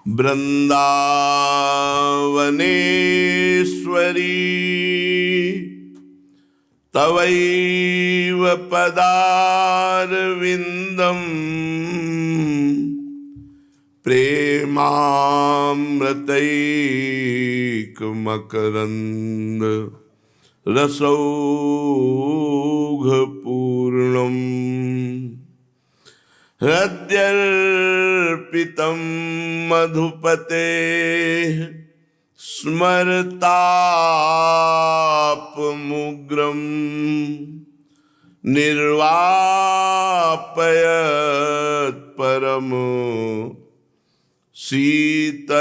वृन्दावनेश्वरी तवैव पदारविन्दम् प्रेमामृतैकमकरन्द रसौघपूर्णम् हृद्यर्पितं मधुपतेः स्मरतापमुग्रं निर्वापयत् परम शीतलमाश्रयामि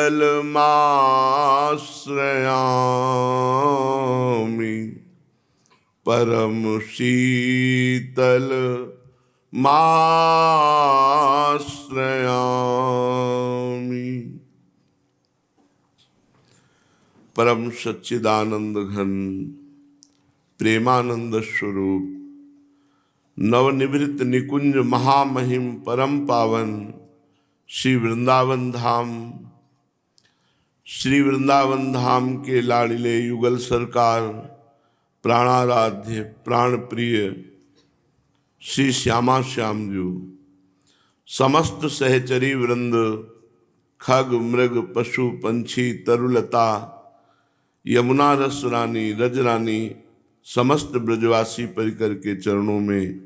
परम शीतल माश्रयामि। परम सच्चिदानंद घन प्रेमानंद स्वरूप नवनिवृत्त निकुंज महामहिम परम पावन श्री वृंदावन धाम, श्री वृंदावन धाम के लाडिले युगल सरकार प्राणाराध्य प्राण प्रिय श्री श्यामा श्याम जी, समस्त सहचरी वृंद, खग मृग पशु पंछी तरुलता यमुना रस रानी रजरानी समस्त ब्रजवासी परिकर के चरणों में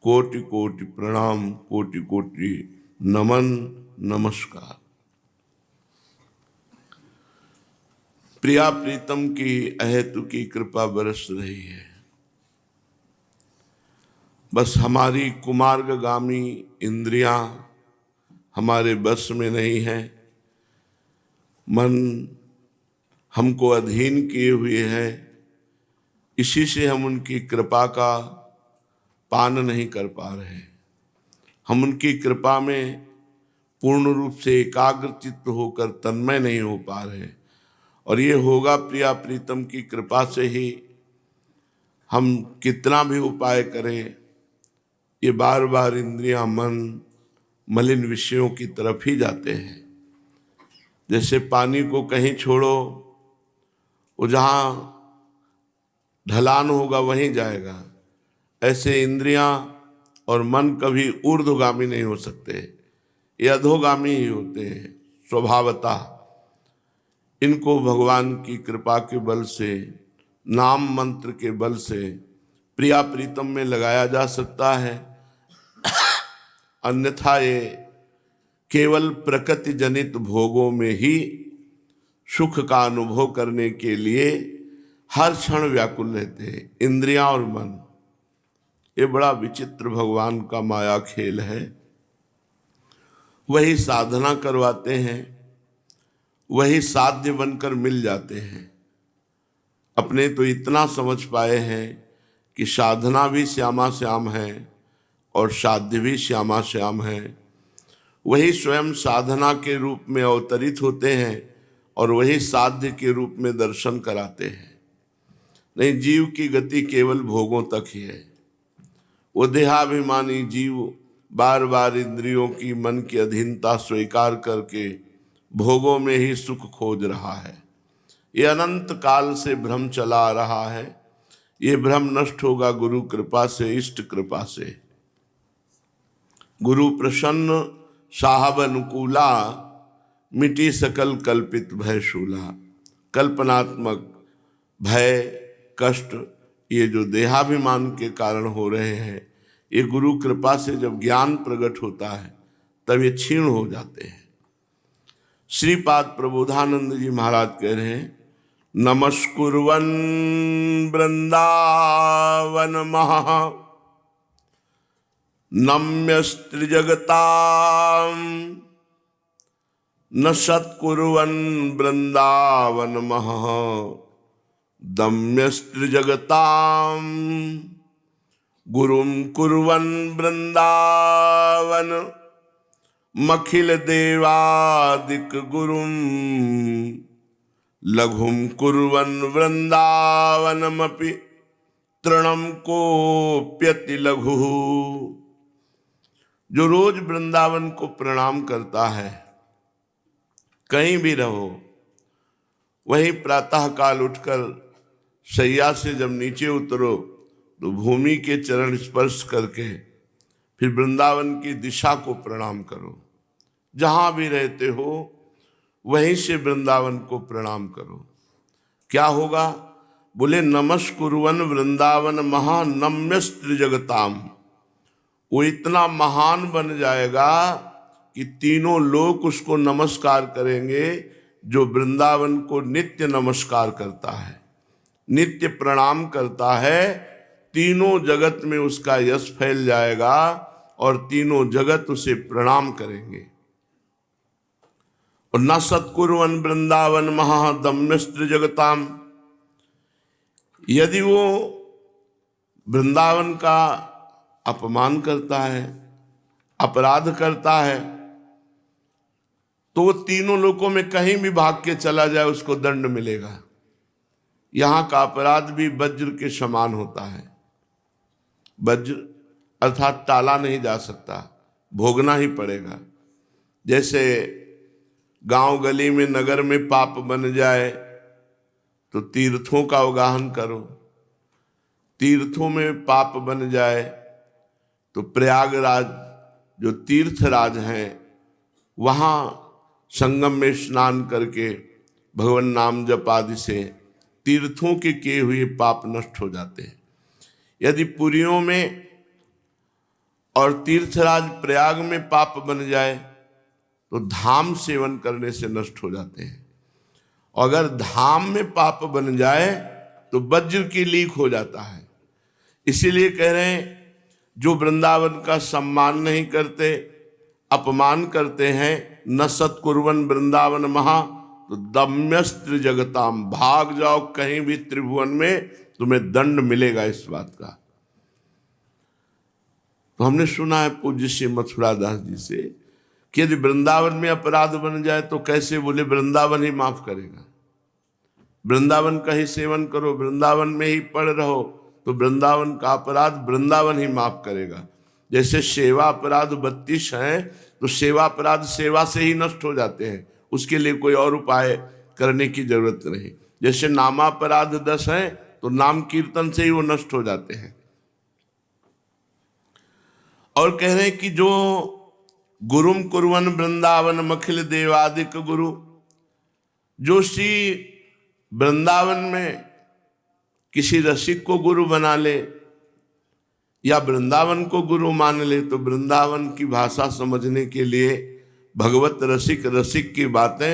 कोटि कोटि प्रणाम, कोटि कोटि नमन नमस्कार। प्रिया प्रीतम की अहेतु की कृपा बरस रही है। बस हमारी कुमार्गगामी इंद्रियां हमारे बस में नहीं है। मन हमको अधीन किए हुए है, इसी से हम उनकी कृपा का पान नहीं कर पा रहे। हम उनकी कृपा में पूर्ण रूप से एकाग्रचित्त होकर तन्मय नहीं हो पा रहे। और ये होगा प्रिया प्रीतम की कृपा से ही। हम कितना भी उपाय करें, ये बार बार इंद्रियां मन मलिन विषयों की तरफ ही जाते हैं। जैसे पानी को कहीं छोड़ो, वो जहाँ ढलान होगा वहीं जाएगा। ऐसे इंद्रियां और मन कभी ऊर्ध्वगामी नहीं हो सकते, ये अधोगामी ही होते हैं स्वभावतः। इनको भगवान की कृपा के बल से, नाम मंत्र के बल से प्रिया प्रीतम में लगाया जा सकता है। अन्यथा ये केवल प्रकृति जनित भोगों में ही सुख का अनुभव करने के लिए हर क्षण व्याकुल रहते हैं। इंद्रियां और मन, ये बड़ा विचित्र भगवान का माया खेल है। वही साधना करवाते हैं, वही साध्य बनकर मिल जाते हैं। अपने तो इतना समझ पाए हैं कि साधना भी श्यामा श्याम है और साध्य भी श्यामा श्याम है। वही स्वयं साधना के रूप में अवतरित होते हैं और वही साध्य के रूप में दर्शन कराते हैं। नहीं, जीव की गति केवल भोगों तक ही है। वो देहाभिमानी जीव बार बार इंद्रियों की, मन की अधीनता स्वीकार करके भोगों में ही सुख खोज रहा है। ये अनंत काल से भ्रम चला आ रहा है। ये भ्रम नष्ट होगा गुरु कृपा से, इष्ट कृपा से। गुरु प्रसन्न साहब अनुकूला, मिटी सकल कल्पित भय शूला। कल्पनात्मक भय कष्ट, ये जो देहाभिमान के कारण हो रहे हैं, ये गुरु कृपा से जब ज्ञान प्रकट होता है तब ये क्षीण हो जाते हैं। श्रीपाद प्रबोधानंद जी महाराज कह रहे हैं, नमस्कुर्वन वृंदावन महा नम्यस्त्रिजगतां न सत्कुर्वन् वृंदावन महः दम्यस्त्रिजगतां गुरुं कुर्वन् वृंदावन मखिल देवादिक गुरुं लघुं कुर्वन् वृंदावनमपि तृणं कोप्यति लघु। जो रोज वृंदावन को प्रणाम करता है कहीं भी रहो, वहीं प्रातः काल उठकर शैया से जब नीचे उतरो तो भूमि के चरण स्पर्श करके फिर वृंदावन की दिशा को प्रणाम करो। जहां भी रहते हो वहीं से वृंदावन को प्रणाम करो। क्या होगा? बोले नमस्कुर्वन वृंदावन महानम्यस्त्रिजगताम। वो इतना महान बन जाएगा कि तीनों लोग उसको नमस्कार करेंगे, जो वृंदावन को नित्य नमस्कार करता है, नित्य प्रणाम करता है। तीनों जगत में उसका यश फैल जाएगा और तीनों जगत उसे प्रणाम करेंगे। और न सत्कुर्वन वृंदावन महादम्यस्त्र जगताम। यदि वो वृंदावन का अपमान करता है, अपराध करता है, तो वो तीनों लोकों में कहीं भी भाग के चला जाए उसको दंड मिलेगा। यहां का अपराध भी वज्र के समान होता है। वज्र अर्थात टाला नहीं जा सकता, भोगना ही पड़ेगा। जैसे गांव गली में नगर में पाप बन जाए तो तीर्थों का अवगाहन करो, तीर्थों में पाप बन जाए तो प्रयागराज जो तीर्थराज हैं वहाँ संगम में स्नान करके भगवान नाम जप आदि से तीर्थों के किए हुए पाप नष्ट हो जाते हैं। यदि पुरियों में और तीर्थराज प्रयाग में पाप बन जाए तो धाम सेवन करने से नष्ट हो जाते हैं। अगर धाम में पाप बन जाए तो वज्र की लीक हो जाता है। इसीलिए कह रहे हैं जो वृंदावन का सम्मान नहीं करते, अपमान करते हैं, न सत्कुर्वन वृंदावन महा तो दम्यस्त्र जगताम। भाग जाओ कहीं भी त्रिभुवन में, तुम्हें दंड मिलेगा इस बात का। तो हमने सुना है पूज्य श्री मथुरादास जी से कि यदि वृंदावन में अपराध बन जाए तो कैसे? बोले वृंदावन ही माफ करेगा। वृंदावन का ही सेवन करो, वृंदावन में ही पड़ रहो तो वृंदावन का अपराध वृंदावन ही माफ करेगा। जैसे सेवा अपराध 32 हैं तो सेवा अपराध सेवा से ही नष्ट हो जाते हैं, उसके लिए कोई और उपाय करने की जरूरत नहीं। जैसे नामापराध 10 हैं तो नाम कीर्तन से ही वो नष्ट हो जाते हैं। और कह रहे हैं कि जो गुरुम कुर्वन वृंदावन मखिल देवादिक गुरु, जो श्री वृंदावन में किसी रसिक को गुरु बना ले या वृंदावन को गुरु मान ले तो वृंदावन की भाषा समझने के लिए भगवत रसिक, रसिक की बातें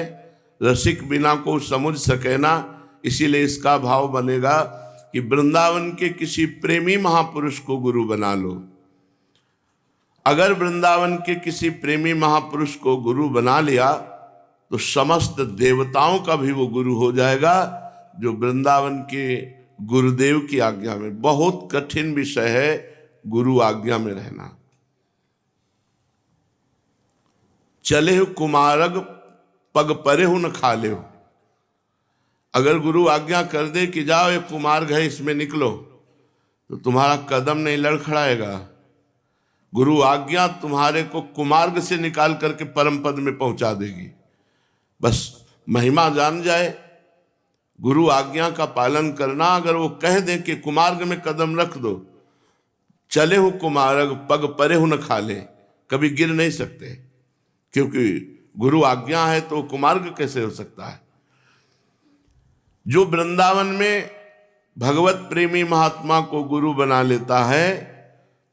रसिक बिना को समझ सके ना, इसीलिए इसका भाव बनेगा कि वृंदावन के किसी प्रेमी महापुरुष को गुरु बना लो। अगर वृंदावन के किसी प्रेमी महापुरुष को गुरु बना लिया तो समस्त देवताओं का भी वो गुरु हो जाएगा, जो वृंदावन के गुरुदेव की आज्ञा में। बहुत कठिन विषय है गुरु आज्ञा में रहना। चले हो कुमारग पग परे हो न खाले हो। अगर गुरु आज्ञा कर दे कि जाओ ये कुमार्ग है इसमें निकलो, तो तुम्हारा कदम नहीं लड़खड़ाएगा। गुरु आज्ञा तुम्हारे को कुमार्ग से निकाल करके परम पद में पहुंचा देगी। बस महिमा जान जाए, गुरु आज्ञा का पालन करना। अगर वो कह दे कि कुमार्ग में कदम रख दो, चले हो कुमार्ग पग परे हो न खाले, कभी गिर नहीं सकते, क्योंकि गुरु आज्ञा है तो कुमार्ग कैसे हो सकता है। जो वृंदावन में भगवत प्रेमी महात्मा को गुरु बना लेता है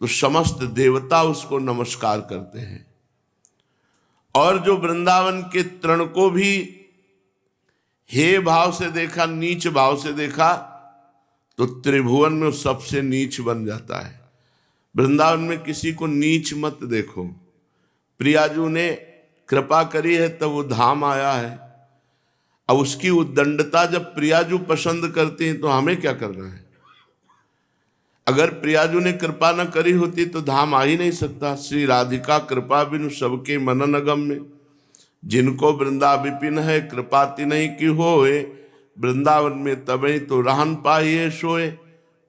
तो समस्त देवता उसको नमस्कार करते हैं। और जो वृंदावन के तृण को भी हे भाव से देखा, नीच भाव से देखा, तो त्रिभुवन में सबसे नीच बन जाता है। वृंदावन में किसी को नीच मत देखो। प्रियाजू ने कृपा करी है तब वो धाम आया है। अब उसकी उद्दंडता जब प्रियाजू पसंद करती हैं तो हमें क्या करना है? अगर प्रियाजू ने कृपा न करी होती तो धाम आ ही नहीं सकता। श्री राधिका कृपा बिनु सबके मनन अगम्य, जिनको वृंदा विपिन है कृपाति नहीं की होए, वृंदावन में तबे तो रहन पाइए सोए।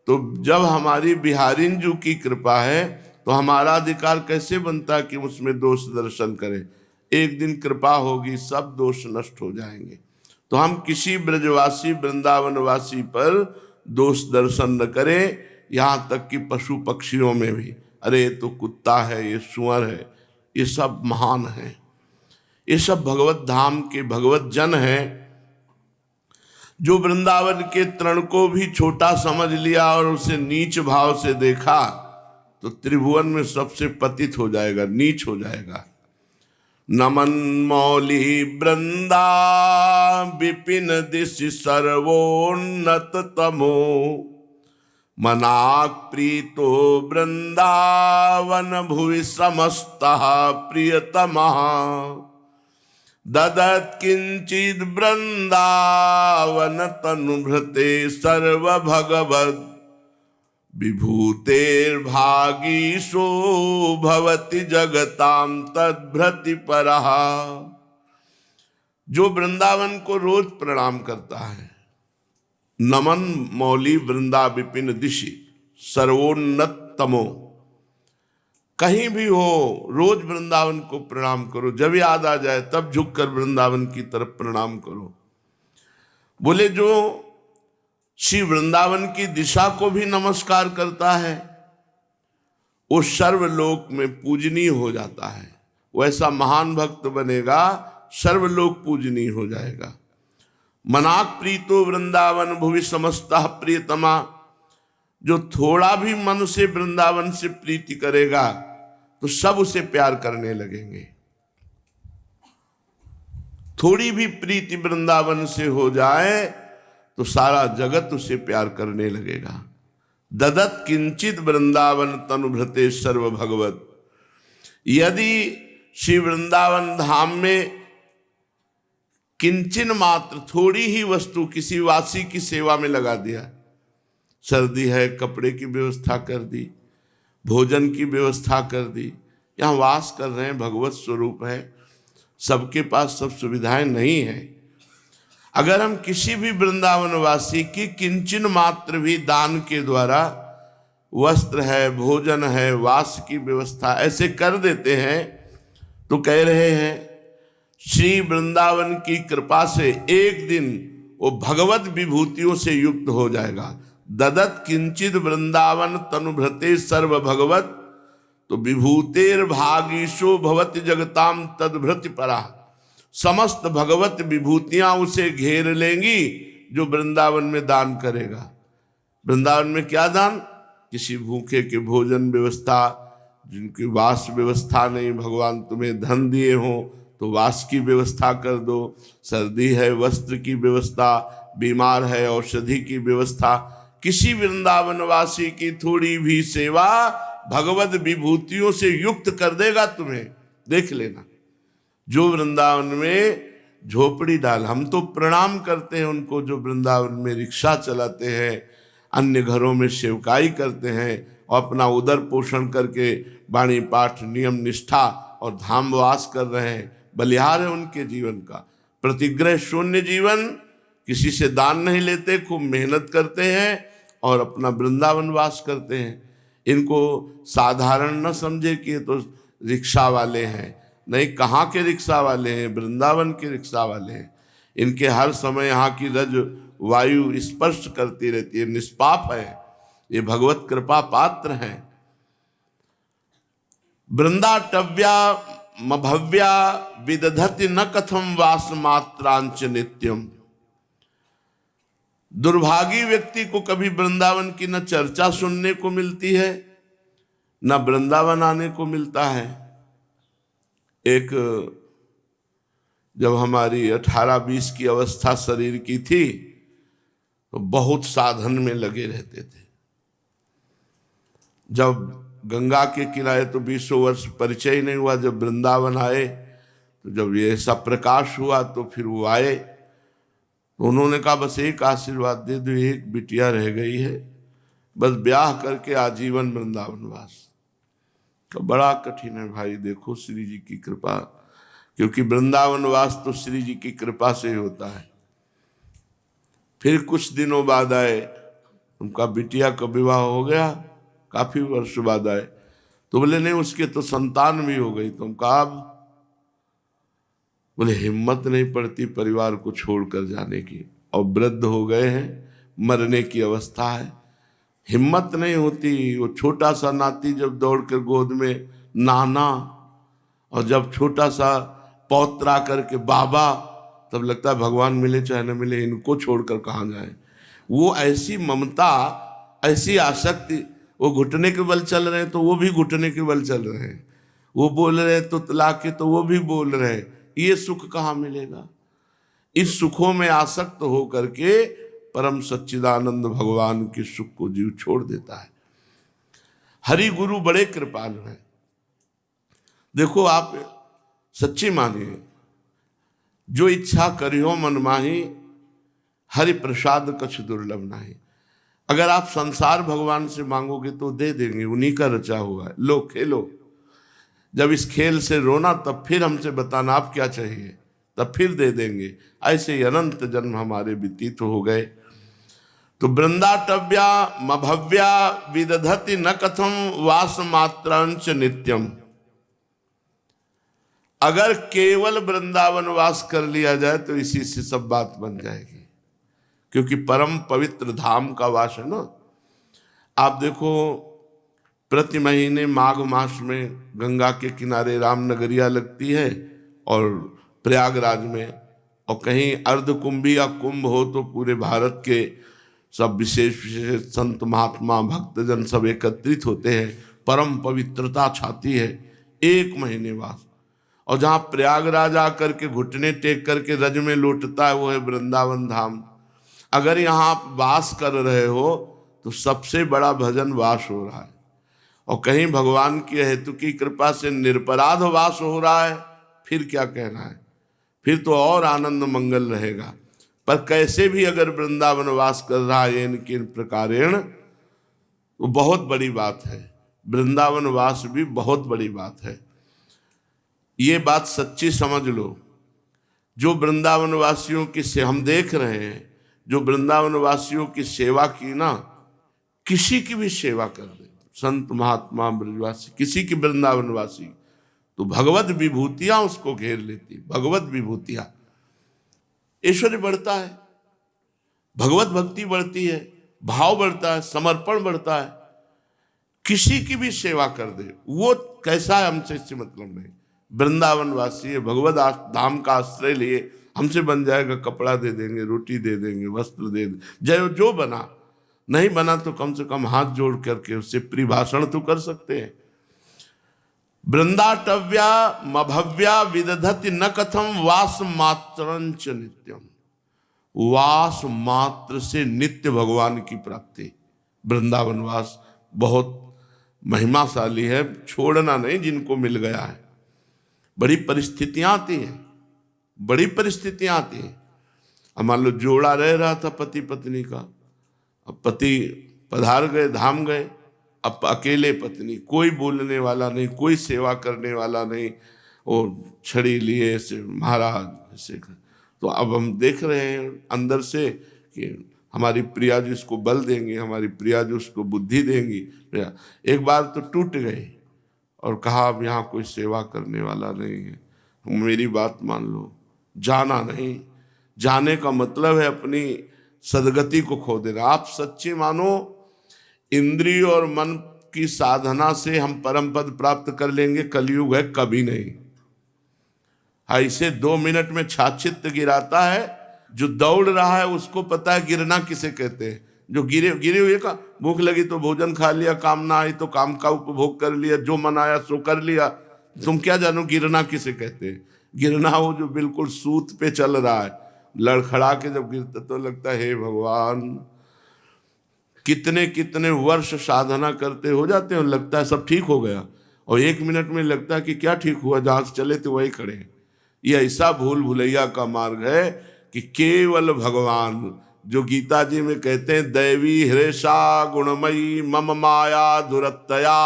तो जब हमारी बिहारिन जू की कृपा है तो हमारा अधिकार कैसे बनता कि उसमें दोष दर्शन करें? एक दिन कृपा होगी, सब दोष नष्ट हो जाएंगे। तो हम किसी ब्रजवासी वृंदावनवासी पर दोष दर्शन न करें। यहाँ तक कि पशु पक्षियों में भी, अरे ये तो कुत्ता है, ये सुअर है, ये सब महान है, ये सब भगवत धाम के भगवत जन हैं। जो वृंदावन के तृण को भी छोटा समझ लिया और उसे नीच भाव से देखा तो त्रिभुवन में सबसे पतित हो जाएगा, नीच हो जाएगा। नमन मौली वृंदा विपिन दिशि सर्वोन्नत तमो, मनाक प्रीतो वृंदावन भुवि समस्तः प्रियतमः, ददत् किंचिद वृंदावन तनुभृते सर्व भगवद, विभूतेर्भागीशो भवति जगताम तद्भृति परः। जो वृंदावन को रोज प्रणाम करता है, नमन मौली वृंदा विपिन दिशि सर्वोन्नत तमो, कहीं भी हो रोज वृंदावन को प्रणाम करो, जब याद आ जाए तब झुककर वृंदावन की तरफ प्रणाम करो। बोले जो श्री वृंदावन की दिशा को भी नमस्कार करता है वो सर्वलोक में पूजनीय हो जाता है, वैसा महान भक्त बनेगा, सर्वलोक पूजनीय हो जाएगा। मनाक प्रीतो वृंदावन भुवि समस्तः प्रियतमा, जो थोड़ा भी मन से वृंदावन से प्रीति करेगा तो सब उसे प्यार करने लगेंगे। थोड़ी भी प्रीति वृंदावन से हो जाए तो सारा जगत उसे प्यार करने लगेगा। ददत किंचित वृंदावन तनुभृते सर्व भगवत, यदि श्री वृंदावन धाम में किंचिन मात्र थोड़ी ही वस्तु किसी वासी की सेवा में लगा दिया, सर्दी है कपड़े की व्यवस्था कर दी, भोजन की व्यवस्था कर दी, यहाँ वास कर रहे हैं, भगवत स्वरूप है, सबके पास सब सुविधाएं नहीं है। अगर हम किसी भी वृंदावनवासी की किंचन मात्र भी दान के द्वारा वस्त्र है, भोजन है, वास की व्यवस्था ऐसे कर देते हैं तो कह रहे हैं श्री वृंदावन की कृपा से एक दिन वो भगवत विभूतियों से युक्त हो जाएगा। ददत किंचित वृंदावन तनुभृते सर्व भगवत, तो विभूतेर भागीशो भवति जगताम तद्भृति परा, समस्त भगवत विभूतियां उसे घेर लेंगी जो वृंदावन में दान करेगा। वृंदावन में क्या दान? किसी भूखे के भोजन व्यवस्था, जिनकी वास व्यवस्था नहीं, भगवान तुम्हें धन दिए हो तो वास की व्यवस्था कर दो, सर्दी है वस्त्र की व्यवस्था, बीमार है औषधि की व्यवस्था। किसी वृंदावनवासी की थोड़ी भी सेवा भगवत विभूतियों से युक्त कर देगा तुम्हें, देख लेना। जो वृंदावन में झोपड़ी डाल, हम तो प्रणाम करते हैं उनको जो वृंदावन में रिक्शा चलाते हैं, अन्य घरों में सेवकाई करते हैं और अपना उदर पोषण करके वाणी पाठ नियम निष्ठा और धामवास कर रहे हैं। बलिहार है उनके जीवन का, प्रतिग्रह शून्य जीवन, किसी से दान नहीं लेते, खूब मेहनत करते हैं और अपना वृंदावन वास करते हैं। इनको साधारण न समझे कि ये तो रिक्शा वाले हैं, नहीं, कहाँ के रिक्शा वाले हैं, वृंदावन के रिक्शा वाले हैं। इनके हर समय यहाँ की रज वायु स्पर्श करती रहती है, निष्पाप है, ये भगवत कृपा पात्र हैं। वृंदाटव्या मभव्या विदधति न कथम वास मात्रांच नित्यम, दुर्भागी व्यक्ति को कभी वृंदावन की न चर्चा सुनने को मिलती है न वृंदावन आने को मिलता है। एक जब हमारी 18-20 की अवस्था शरीर की थी तो बहुत साधन में लगे रहते थे। जब गंगा के किनारे तो 20 वर्ष परिचय नहीं हुआ, जब वृंदावन आए तो जब ये ऐसा प्रकाश हुआ तो फिर वो आए तो उन्होंने कहा बस एक आशीर्वाद दे दो, एक बिटिया रह गई है, बस ब्याह करके आजीवन वृंदावन वास। तो बड़ा कठिन है भाई, देखो श्री जी की कृपा, क्योंकि वृंदावन वास तो श्री जी की कृपा से ही होता है। फिर कुछ दिनों बाद आए, उनका बिटिया का विवाह हो गया, काफी वर्ष बाद आए तो बोले नहीं उसके तो संतान भी हो गई। तुम कहा बोले हिम्मत नहीं पड़ती परिवार को छोड़कर जाने की, और वृद्ध हो गए हैं, मरने की अवस्था है, हिम्मत नहीं होती। वो छोटा सा नाती जब दौड़कर गोद में नाना, और जब छोटा सा पौत्रा करके बाबा, तब लगता है भगवान मिले चाहे न मिले, इनको छोड़कर कहाँ जाए। वो ऐसी ममता, ऐसी आसक्ति, वो घुटने के बल चल रहे हैं तो वो भी घुटने के बल चल रहे हैं, वो बोल रहे हैं तो तला के तो वो भी बोल रहे हैं। ये सुख कहाँ मिलेगा। इस सुखों में आसक्त हो करके परम सच्चिदानंद भगवान के सुख को जीव छोड़ देता है। हरि गुरु बड़े कृपालु हैं। देखो आप सच्ची मानिए, जो इच्छा करियो मन माही, हरि प्रसाद कछ दुर्लभ नाही। अगर आप संसार भगवान से मांगोगे तो दे देंगे, उन्हीं का रचा हुआ है। लो खेलो, जब इस खेल से रोना तब फिर हमसे बताना आप क्या चाहिए, तब फिर दे देंगे। ऐसे ही अनंत जन्म हमारे व्यतीत हो गए। तो वृंदाटव्या मभव्या विदधति न कथम वास मात्रांच नित्यम। अगर केवल वृंदावन वास कर लिया जाए तो इसी से सब बात बन जाएगी, क्योंकि परम पवित्र धाम का वास है ना। आप देखो, प्रति महीने माघ मास में गंगा के किनारे रामनगरिया लगती है, और प्रयागराज में, और कहीं अर्धकुंभी या कुंभ हो तो पूरे भारत के सब विशेष विशेष संत महात्मा भक्तजन सब एकत्रित होते हैं। परम पवित्रता छाती है, 1 महीने वास। और जहाँ प्रयागराज आकर के घुटने टेक करके रज में लौटता है वो है वृंदावन धाम। अगर यहाँ आप वास कर रहे हो तो सबसे बड़ा भजन वास हो रहा है, और कहीं भगवान की हेतु की कृपा से निरपराध वास हो रहा है, फिर क्या कहना है, फिर तो और आनंद मंगल रहेगा। पर कैसे भी अगर वृंदावन वास कर रहा है इनके प्रकारेण, वो बहुत बड़ी बात है। वृंदावन वास भी बहुत बड़ी बात है, ये बात सच्ची समझ लो। जो वृंदावन वासियों की से हम देख रहे हैं, जो वृंदावन वासियों की सेवा की ना, किसी की भी सेवा कर दे, संत महात्मा ब्रजवासी, किसी की वृंदावन वासी, तो भगवत विभूतियां उसको घेर लेती। भगवत विभूतियां, ऐश्वर्य बढ़ता है, भगवत भक्ति बढ़ती है, भाव बढ़ता है, समर्पण बढ़ता है। किसी की भी सेवा कर दे, वो कैसा है हमसे इससे मतलब नहीं। वृंदावन वासी है, भगवत धाम का आश्रय लिए, हमसे बन जाएगा, कपड़ा दे देंगे, रोटी दे देंगे, वस्त्र दे देंगे, जो बना, नहीं बना तो कम से कम हाथ जोड़ करके उससे परिभाषण तो कर सकते हैं। वृंदाटव्या मभव्या विदधति न कथम वास मात्रंच नित्यम। वास मात्र से नित्य भगवान की प्राप्ति। वृंदावन वास बहुत महिमाशाली है, छोड़ना नहीं जिनको मिल गया है। बड़ी परिस्थितियां आती हैं, बड़ी परिस्थितियां आती हैं। अब मान लो जोड़ा रह रहा था पति पत्नी का, अब पति पधार गए, धाम गए, अब अकेले पत्नी, कोई बोलने वाला नहीं, कोई सेवा करने वाला नहीं, वो छड़ी लिए ऐसे महाराज ऐसे। तो अब हम देख रहे हैं अंदर से कि हमारी प्रिया जी उसको बल देंगी, हमारी प्रिया जी उसको बुद्धि देंगी। एक बार तो टूट गए और कहा अब यहाँ कोई सेवा करने वाला नहीं है, मेरी बात मान लो, जाना नहीं। जाने का मतलब है अपनी सदगति को खो देना। आप सच्चे मानो, इंद्रिय और मन की साधना से हम परम पद प्राप्त कर लेंगे, कलयुग है, कभी नहीं। ऐसे 2 मिनट में छाछित गिराता है, जो दौड़ रहा है उसको पता है गिरना किसे कहते हैं। जो गिरे हुए का भूख लगी तो भोजन खा लिया, काम ना आई तो काम का उपभोग कर लिया, जो मन आया सो कर लिया, तुम क्या जानो गिरना किसे कहते हैं। गिरना हो जो बिल्कुल सूत पे चल रहा है, लड़खड़ा के जब गिरता तो लगता है हे भगवान, कितने कितने वर्ष साधना करते हो जाते हैं, लगता है सब ठीक हो गया, और 1 मिनट में लगता है कि क्या ठीक हुआ, जहाँ से चले थे वही खड़े हैं। ये ऐसा भूल भुलैया का मार्ग है कि केवल भगवान, जो गीता जी में कहते हैं दैवी हृषा गुणमयी मम माया दुरत्तया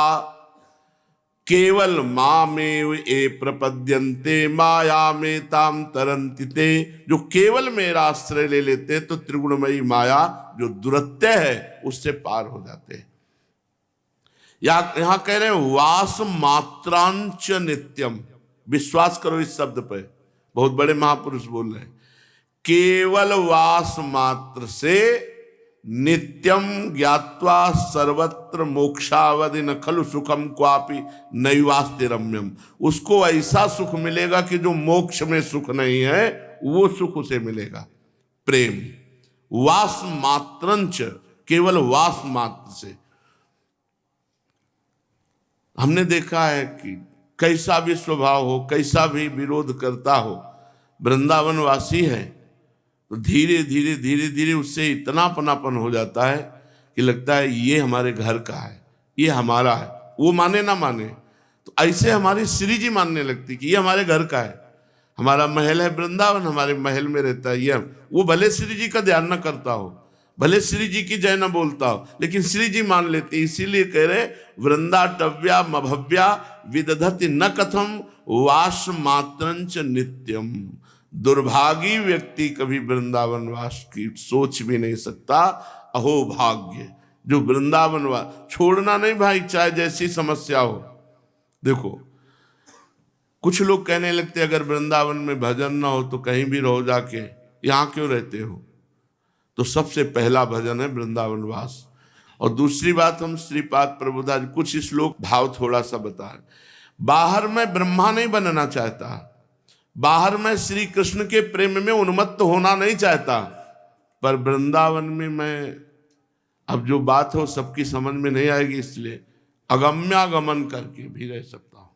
केवल मामेव ए प्रपद्यन्ते माया में ताम तरन्ति ते। जो केवल मेरा आश्रय ले लेते हैं तो त्रिगुणमयी माया जो दुरत्य है उससे पार हो जाते हैं। यहां कह रहे हैं वास मात्रांच नित्यम। विश्वास करो इस शब्द पे, बहुत बड़े महापुरुष बोल रहे हैं, केवल वास मात्र से नित्यम ज्ञात्वा सर्वत्र मोक्षावधि न खलु सुखम क्वापि नैवास्ति रम्यम। उसको ऐसा सुख मिलेगा कि जो मोक्ष में सुख नहीं है वो सुख उसे मिलेगा। प्रेम वास मात्रंच, केवल वास मात्र से। हमने देखा है कि कैसा भी स्वभाव हो, कैसा भी विरोध करता हो, वृंदावन वासी है तो धीरे धीरे धीरे धीरे उससे इतना अपनापन हो जाता है कि लगता है ये हमारे घर का है, ये हमारा है। वो माने ना माने, तो ऐसे हमारी श्री जी मानने लगती कि ये हमारे घर का है, हमारा महल है वृंदावन, हमारे महल में रहता है ये। वो भले श्री जी का ध्यान ना करता हो, भले श्री जी की जय न बोलता हो, लेकिन श्री जी मान लेते। इसीलिए कह रहे वृंदाटव्या मभव्या विदधति न कथम वास मात्रंच नित्यम। दुर्भागी व्यक्ति कभी वृंदावन वास की सोच भी नहीं सकता। अहो भाग्य जो वृंदावन वास छोड़ना नहीं भाई, चाहे जैसी समस्या हो। देखो कुछ लोग कहने लगते अगर वृंदावन में भजन ना हो तो कहीं भी रहो जाके, यहाँ क्यों रहते हो? तो सबसे पहला भजन है वृंदावन वास। और दूसरी बात, हम श्रीपाद प्रभुदास कुछ श्लोक भाव थोड़ा सा बता रहे। बाहर में ब्रह्मा नहीं बनना चाहता, बाहर में श्री कृष्ण के प्रेम में उन्मत्त होना नहीं चाहता, पर वृंदावन में मैं, अब जो बात हो सबकी समझ में नहीं आएगी, इसलिए अगम्यागमन करके भी रह सकता हूं।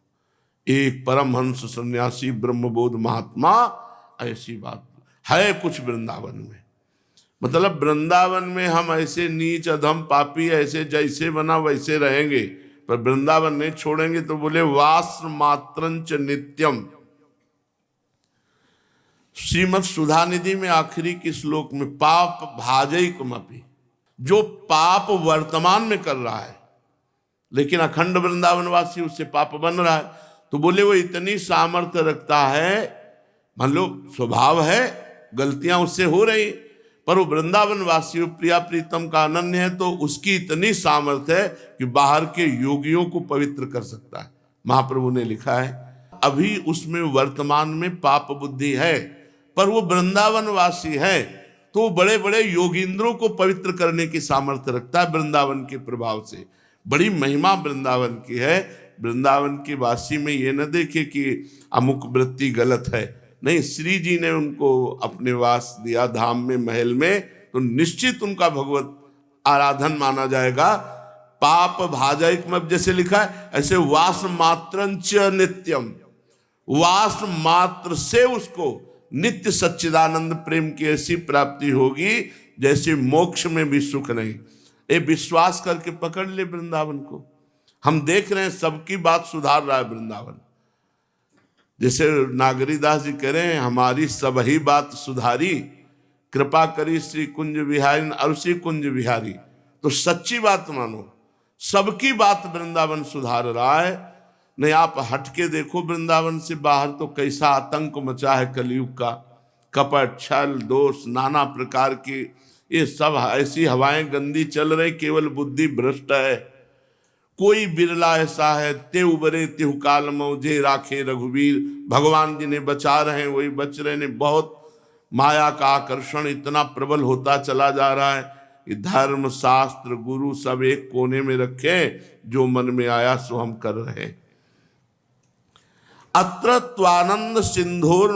एक परमहंस सन्यासी ब्रह्मबोध महात्मा, ऐसी बात है कुछ वृंदावन में। मतलब वृंदावन में हम ऐसे नीच अधम पापी ऐसे जैसे बना वैसे रहेंगे, पर वृंदावन नहीं छोड़ेंगे। तो बोले वास मात्रंच नित्यम। श्रीमद् सुधानिधि में आखिरी के श्लोक में पाप भाजयिकमपि, जो पाप वर्तमान में कर रहा है लेकिन अखंड वृंदावनवासी उससे पाप बन रहा है, तो बोले वो इतनी सामर्थ्य रखता है, मान लो स्वभाव है, गलतियां उससे हो रही, पर वो वृंदावनवासी प्रिया प्रीतम का अनन्य है, तो उसकी इतनी सामर्थ्य है कि बाहर के योगियों को पवित्र कर सकता है। महाप्रभु ने लिखा है अभी उसमें वर्तमान में पाप बुद्धि है, पर वो वृंदावनवासी है तो बड़े बड़े योगींद्रों को पवित्र करने की सामर्थ्य रखता है वृंदावन के प्रभाव से। बड़ी महिमा वृंदावन की है। वृंदावन के वासी में ये न देखे कि अमुक वृत्ति गलत है, नहीं, श्री जी ने उनको अपने वास दिया धाम में, महल में, तो निश्चित उनका भगवत आराधन माना जाएगा। पाप भाजयिकम जैसे लिखा है, ऐसे वास मात्रंच नित्यम, वास मात्र से उसको नित्य सच्चिदानंद प्रेम की ऐसी प्राप्ति होगी जैसे मोक्ष में भी सुख नहीं। ये विश्वास करके पकड़ ले वृंदावन को। हम देख रहे हैं सबकी बात सुधार रहा है वृंदावन। जैसे नागरीदास जी कह रहे हैं हमारी सब ही बात सुधारी, कृपा करी श्री कुंज विहारी अरुषि कुंज विहारी। तो सच्ची बात मानो, सबकी बात वृंदावन सुधार रहा है। नहीं आप हटके देखो वृंदावन से बाहर तो कैसा आतंक मचा है कलयुग का। कपट छल दोष नाना प्रकार की ये सब ऐसी हवाएं गंदी चल रही, केवल बुद्धि भ्रष्ट है। कोई बिरला ऐसा है ते उबरे तिहु काल मौजे राखे रघुवीर। भगवान जी ने बचा रहे हैं, वही बच रहे ने। बहुत माया का आकर्षण इतना प्रबल होता चला जा रहा है कि धर्म शास्त्र गुरु सब एक कोने में रखे, जो मन में आया सो हम कर रहे। अत्र त्वानंद सिंधुर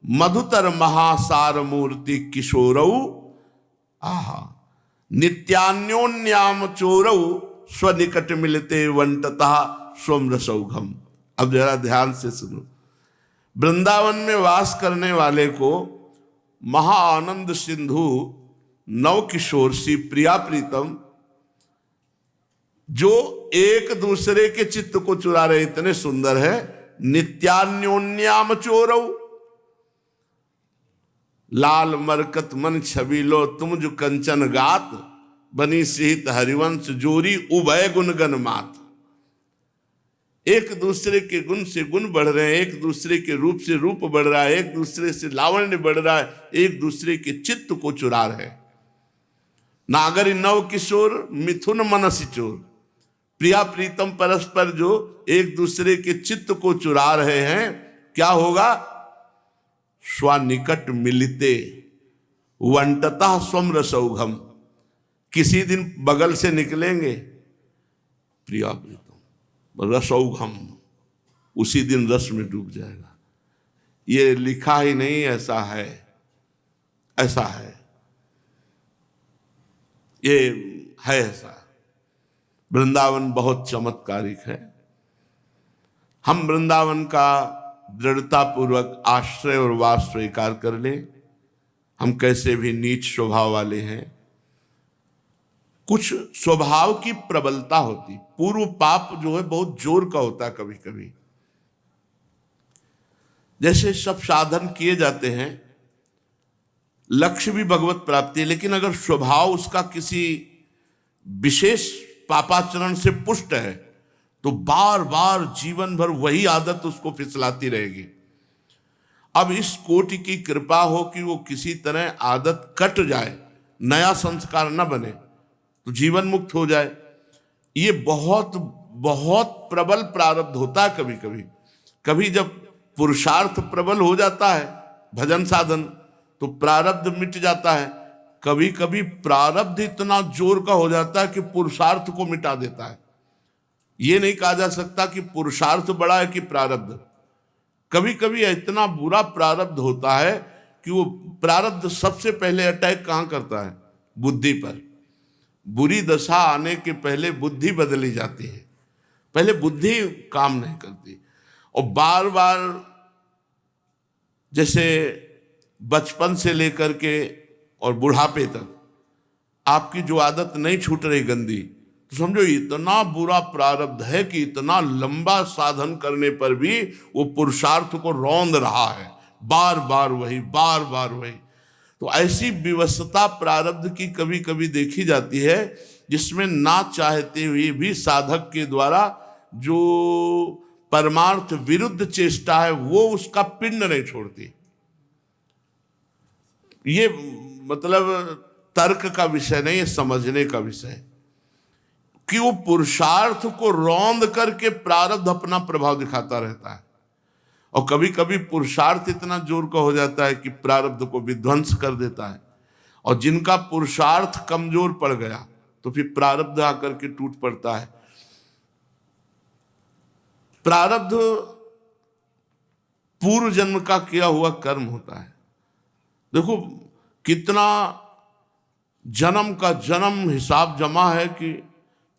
मधुतर महासार मूर्ति किशोरौ आहा नित्यान्योन्याम चोरौ स्वनिकट मिलते वंटता स्वम रसौघम। अब जरा ध्यान से सुनो, वृंदावन में वास करने वाले को महाआनंद सिंधु नव किशोर सी प्रिया प्रीतम जो एक दूसरे के चित्त को चुरा रहे, इतने सुंदर है। नित्यान्योन्याम चोरौ लाल मरकत मन छबीलो तुम जो कंचन गात बनी सिहित हरिवंश जोरी उभय गुण गण मात। एक दूसरे के गुण से गुण बढ़ रहे हैं, एक दूसरे के रूप से रूप बढ़ रहा है, एक दूसरे से लावण्य बढ़ रहा है, एक दूसरे के चित्त को चुरा रहे। नागरी नव किशोर मिथुन मनसी चोर। प्रिया प्रीतम परस्पर जो एक दूसरे के चित्त को चुरा रहे हैं, क्या होगा? स्वनिकट मिलिते वंटता स्वम रसौघम। किसी दिन बगल से निकलेंगे प्रिया प्रीतम, रसौघम, उसी दिन रस में डूब जाएगा। ये लिखा ही नहीं, ऐसा है, ऐसा है, ये है ऐसा। वृंदावन बहुत चमत्कारिक है। हम वृंदावन का दृढ़ता पूर्वक आश्रय और वास स्वीकार कर लें। हम कैसे भी नीच स्वभाव वाले हैं, कुछ स्वभाव की प्रबलता होती, पूर्व पाप जो है बहुत जोर का होता है कभी कभी। जैसे सब साधन किए जाते हैं, लक्ष्य भी भगवत प्राप्ति है, लेकिन अगर स्वभाव उसका किसी विशेष पापाचरण से पुष्ट है तो बार बार जीवन भर वही आदत उसको फिसलाती रहेगी। अब इस कोटि की कृपा हो कि वो किसी तरह आदत कट जाए, नया संस्कार न बने तो जीवन मुक्त हो जाए। ये बहुत बहुत प्रबल प्रारब्ध होता है कभी कभी। कभी जब पुरुषार्थ प्रबल हो जाता है, भजन साधन, तो प्रारब्ध मिट जाता है। कभी कभी प्रारब्ध इतना जोर का हो जाता है कि पुरुषार्थ को मिटा देता है। ये नहीं कहा जा सकता कि पुरुषार्थ बड़ा है कि प्रारब्ध। कभी कभी इतना बुरा प्रारब्ध होता है कि वो प्रारब्ध सबसे पहले अटैक कहाँ करता है? बुद्धि पर। बुरी दशा आने के पहले बुद्धि बदली जाती है, पहले बुद्धि काम नहीं करती। और बार बार जैसे बचपन से लेकर के और बुढ़ापे तक आपकी जो आदत नहीं छूट रही गंदी, तो समझो इतना बुरा प्रारब्ध है कि इतना लंबा साधन करने पर भी वो पुरुषार्थ को रौंद रहा है, बार बार वही, बार बार वही। तो ऐसी विवशता प्रारब्ध की कभी कभी देखी जाती है, जिसमें ना चाहते हुए भी साधक के द्वारा जो परमार्थ विरुद्ध चेष्टा है वो उसका पिंड नहीं छोड़ती। ये मतलब तर्क का विषय नहीं, ये समझने का विषय है कि वो पुरुषार्थ को रौंद करके प्रारब्ध अपना प्रभाव दिखाता रहता है। और कभी कभी पुरुषार्थ इतना जोर का हो जाता है कि प्रारब्ध को विध्वंस कर देता है। और जिनका पुरुषार्थ कमजोर पड़ गया तो फिर प्रारब्ध आकर के टूट पड़ता है। प्रारब्ध पूर्व जन्म का किया हुआ कर्म होता है। देखो कितना जन्म का जन्म हिसाब जमा है कि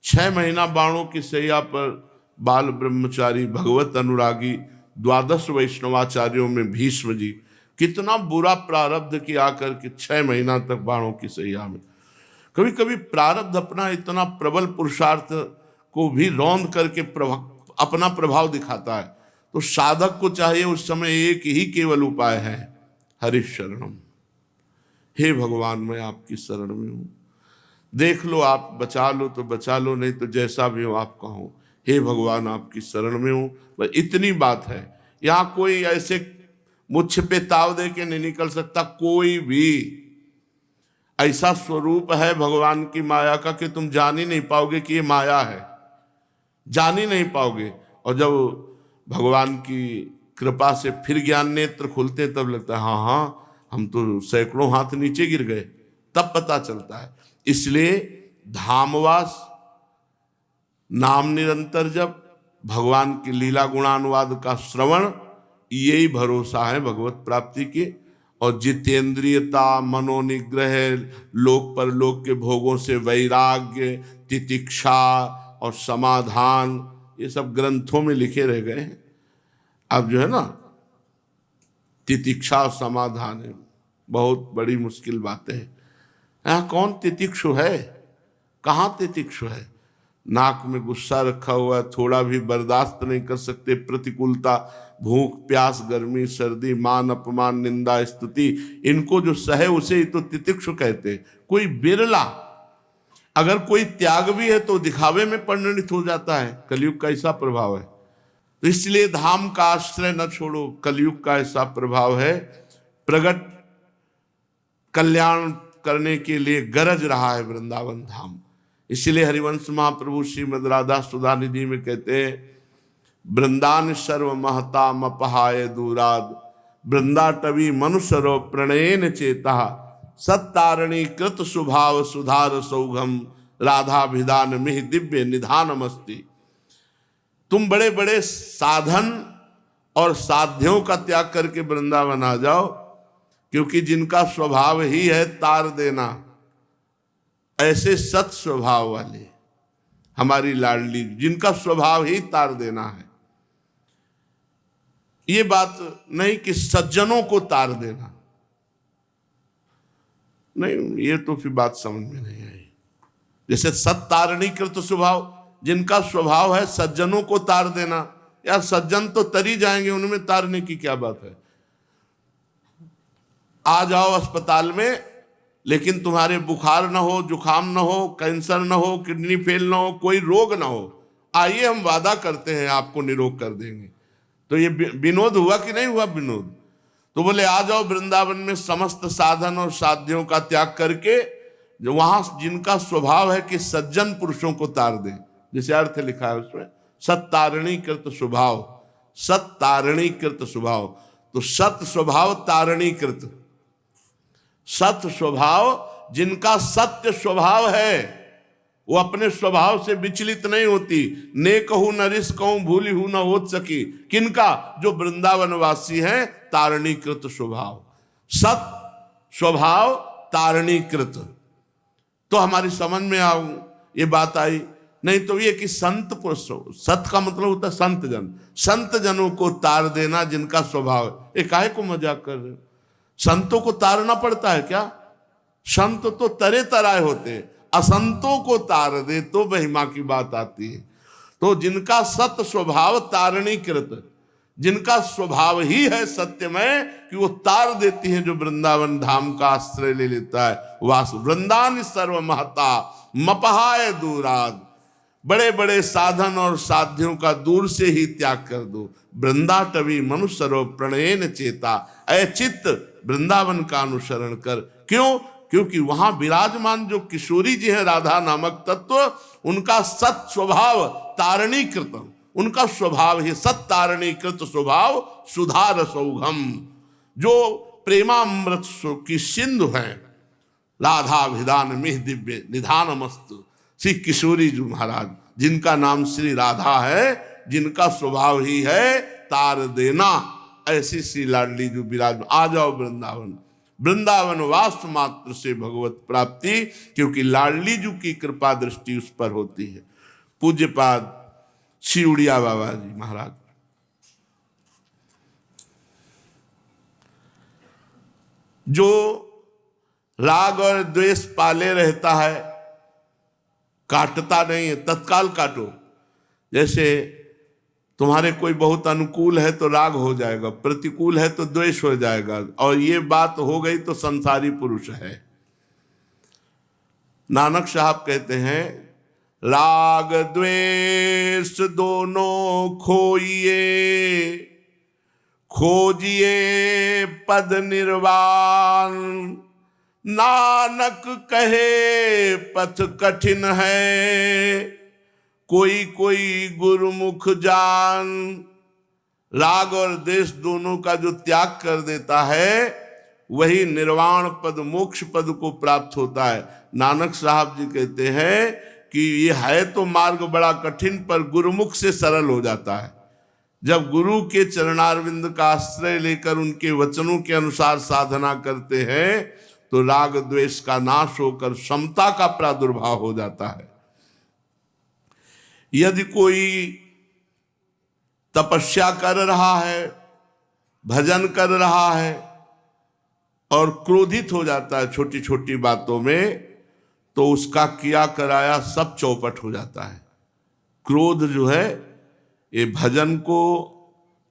6 महीना बाणों की सैया पर बाल ब्रह्मचारी भगवत अनुरागी 12 वैष्णवाचार्यों में भीष्म जी, कितना बुरा प्रारब्ध कि आकर के 6 महीना तक बाणों की सैया में। कभी कभी प्रारब्ध अपना इतना प्रबल पुरुषार्थ को भी रौंद करके अपना प्रभाव दिखाता है। तो साधक को चाहिए उस समय एक ही केवल उपाय है, हरिशरणम। हे भगवान मैं आपकी शरण में हूं, देख लो आप बचा लो तो बचा लो, नहीं तो जैसा भी हो आप कहो। हे भगवान आपकी शरण में हूं, बस इतनी बात है। यहाँ कोई ऐसे मुझ पे ताव दे के नहीं निकल सकता। कोई भी ऐसा स्वरूप है भगवान की माया का कि तुम जान ही नहीं पाओगे कि ये माया है, जान ही नहीं पाओगे। और जब भगवान की कृपा से फिर ज्ञान नेत्र खुलते तब लगता है हाँ हाँ हम तो सैकड़ों हाथ नीचे गिर गए, तब पता चलता है। इसलिए धामवास, नाम निरंतर जप, भगवान की लीला गुणानुवाद का श्रवण, यही भरोसा है भगवत प्राप्ति के। और जितेंद्रियता, मनोनिग्रह, लोक परलोक के भोगों से वैराग्य, तितिक्षा और समाधान, ये सब ग्रंथों में लिखे रह गए हैं। अब जो है ना तितिक्षा और समाधान है, बहुत बड़ी मुश्किल बातें हैं। यहाँ कौन तितिक्षु है, कहाँ तितिक्षु है? नाक में गुस्सा रखा हुआ है, थोड़ा भी बर्दाश्त नहीं कर सकते प्रतिकूलता, भूख प्यास गर्मी सर्दी मान अपमान निंदा स्तुति, इनको जो सहे उसे ही तो तितिक्षु कहते हैं। कोई बिरला, अगर कोई त्याग भी है तो दिखावे में परिणित हो जाता है। कलयुग का ऐसा प्रभाव है। तो इसलिए धाम का आश्रय न छोड़ो, कलयुग का ऐसा प्रभाव है। प्रगट कल्याण करने के लिए गरज रहा है वृंदावन धाम। इसलिए हरिवंश महाप्रभु श्रीमद् राधा सुधा निधि में कहते हैं, वृंदान सर्व महताम अपहाय दूराद वृंदाटवी मनुष्यरो प्रणयेन चेता सत्तारणी कृत स्वभाव सुधार सौघम राधाभिधान मिह दिव्य निधानमस्ति। तुम बड़े बड़े साधन और साध्यों का त्याग करके वृंदावन आ जाओ, क्योंकि जिनका स्वभाव ही है तार देना, ऐसे सत स्वभाव वाले हमारी लाडली, जिनका स्वभाव ही तार देना है। ये बात नहीं कि सज्जनों को तार देना, नहीं, ये तो फिर बात समझ में नहीं आई। जैसे सत्तारणी कृत स्वभाव, जिनका स्वभाव है सज्जनों को तार देना, यार सज्जन तो तरी जाएंगे, उनमें तारने की क्या बात है। आ जाओ अस्पताल में, लेकिन तुम्हारे बुखार ना हो, जुखाम ना हो, कैंसर ना हो, किडनी फेल ना हो, कोई रोग ना हो, आइए हम वादा करते हैं आपको निरोग कर देंगे। तो ये विनोद हुआ कि नहीं हुआ विनोद? तो बोले आ जाओ वृंदावन में समस्त साधन और साध्यों का त्याग करके, जो वहां जिनका स्वभाव है कि सज्जन पुरुषों को तार दे, जैसे अर्थ लिखा है उसमें सत्तारणी कृत स्वभाव, सत्तारणी कृत स्वभाव। तो सत स्वभाव तारणी कृत, सत स्वभाव, जिनका सत्य स्वभाव है, वो अपने स्वभाव से विचलित नहीं होती। ने कहूं न रिस कहूं भूली हूं न हो सकी, किनका? जो वृंदावनवासी हैं, तारणीकृत स्वभाव, सत स्वभाव तारणीकृत। तो हमारी समझ में आऊं ये बात आई। नहीं तो ये कि संत पुरुष, सत का मतलब होता है संत जन, संत जनों को तार देना जिनका स्वभाव है। काहे को मजाक कर रहे हो? संतों को तारना पड़ता है क्या? संत तो तरे तराए होते, असंतों को तार दे तो महिमा की बात आती है। तो जिनका सत स्वभाव तारणीकृत, जिनका स्वभाव ही है सत्यमय कि वो तार देती है, जो वृंदावन धाम का आश्रय ले लेता है। वास वृंदान सर्व महता मपहाय दूराद, बड़े बड़े साधन और साध्यों का दूर से ही त्याग कर दो। वृंदाटवी मनुष्यरो प्रणयेन चेता, चित्त वृंदावन का अनुसरण कर। क्यों? क्योंकि वहां विराजमान जो किशोरी जी हैं, राधा नामक तत्व, उनका सत स्वभाव तारणीकृत, उनका स्वभाव ही सत तारणीकृत स्वभाव सुधार सौघम, जो प्रेमामृत की सिंधु है। राधाभिधान मिह दिव्य निधानमस्तु। श्री किशोरी जी महाराज, जिनका नाम श्री राधा है, जिनका स्वभाव ही है तार देना, ऐसी श्री लाडली जो विराज। आ जाओ वृंदावन, वृंदावन वास मात्र से भगवत प्राप्ति, क्योंकि लाडली जी की कृपा दृष्टि उस पर होती है। पूज्यपाद श्री उड़िया बाबा जी महाराज, जो राग और द्वेष पाले रहता है, काटता नहीं है, तत्काल काटो। जैसे तुम्हारे कोई बहुत अनुकूल है तो राग हो जाएगा, प्रतिकूल है तो द्वेष हो जाएगा, और ये बात हो गई तो संसारी पुरुष है। नानक साहब कहते हैं, राग द्वेष दोनों खोइए, खोजिए पद निर्वाण। नानक कहे पथ कठिन है, कोई कोई गुरुमुख जान। राग और द्वेष दोनों का जो त्याग कर देता है, वही निर्वाण पद, मोक्ष पद को प्राप्त होता है। नानक साहब जी कहते हैं कि ये है तो मार्ग बड़ा कठिन, पर गुरुमुख से सरल हो जाता है। जब गुरु के चरणारविंद का आश्रय लेकर उनके वचनों के अनुसार साधना करते हैं, तो राग द्वेष का नाश होकर समता का प्रादुर्भाव हो जाता है। यदि कोई तपस्या कर रहा है, भजन कर रहा है, और क्रोधित हो जाता है छोटी छोटी बातों में, तो उसका किया कराया सब चौपट हो जाता है। क्रोध जो है, ये भजन को,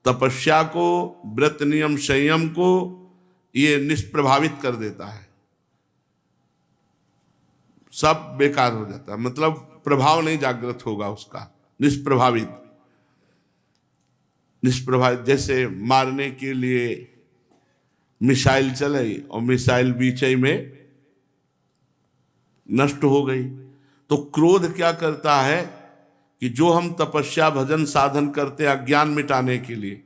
तपस्या को, व्रत नियम संयम को ये निष्प्रभावित कर देता है, सब बेकार हो जाता है। मतलब प्रभाव नहीं जागृत होगा उसका, निष्प्रभावित। जैसे मारने के लिए मिसाइल चलाई और मिसाइल बीच में नष्ट हो गई। तो क्रोध क्या करता है कि जो हम तपस्या भजन साधन करते हैं अज्ञान मिटाने के लिए,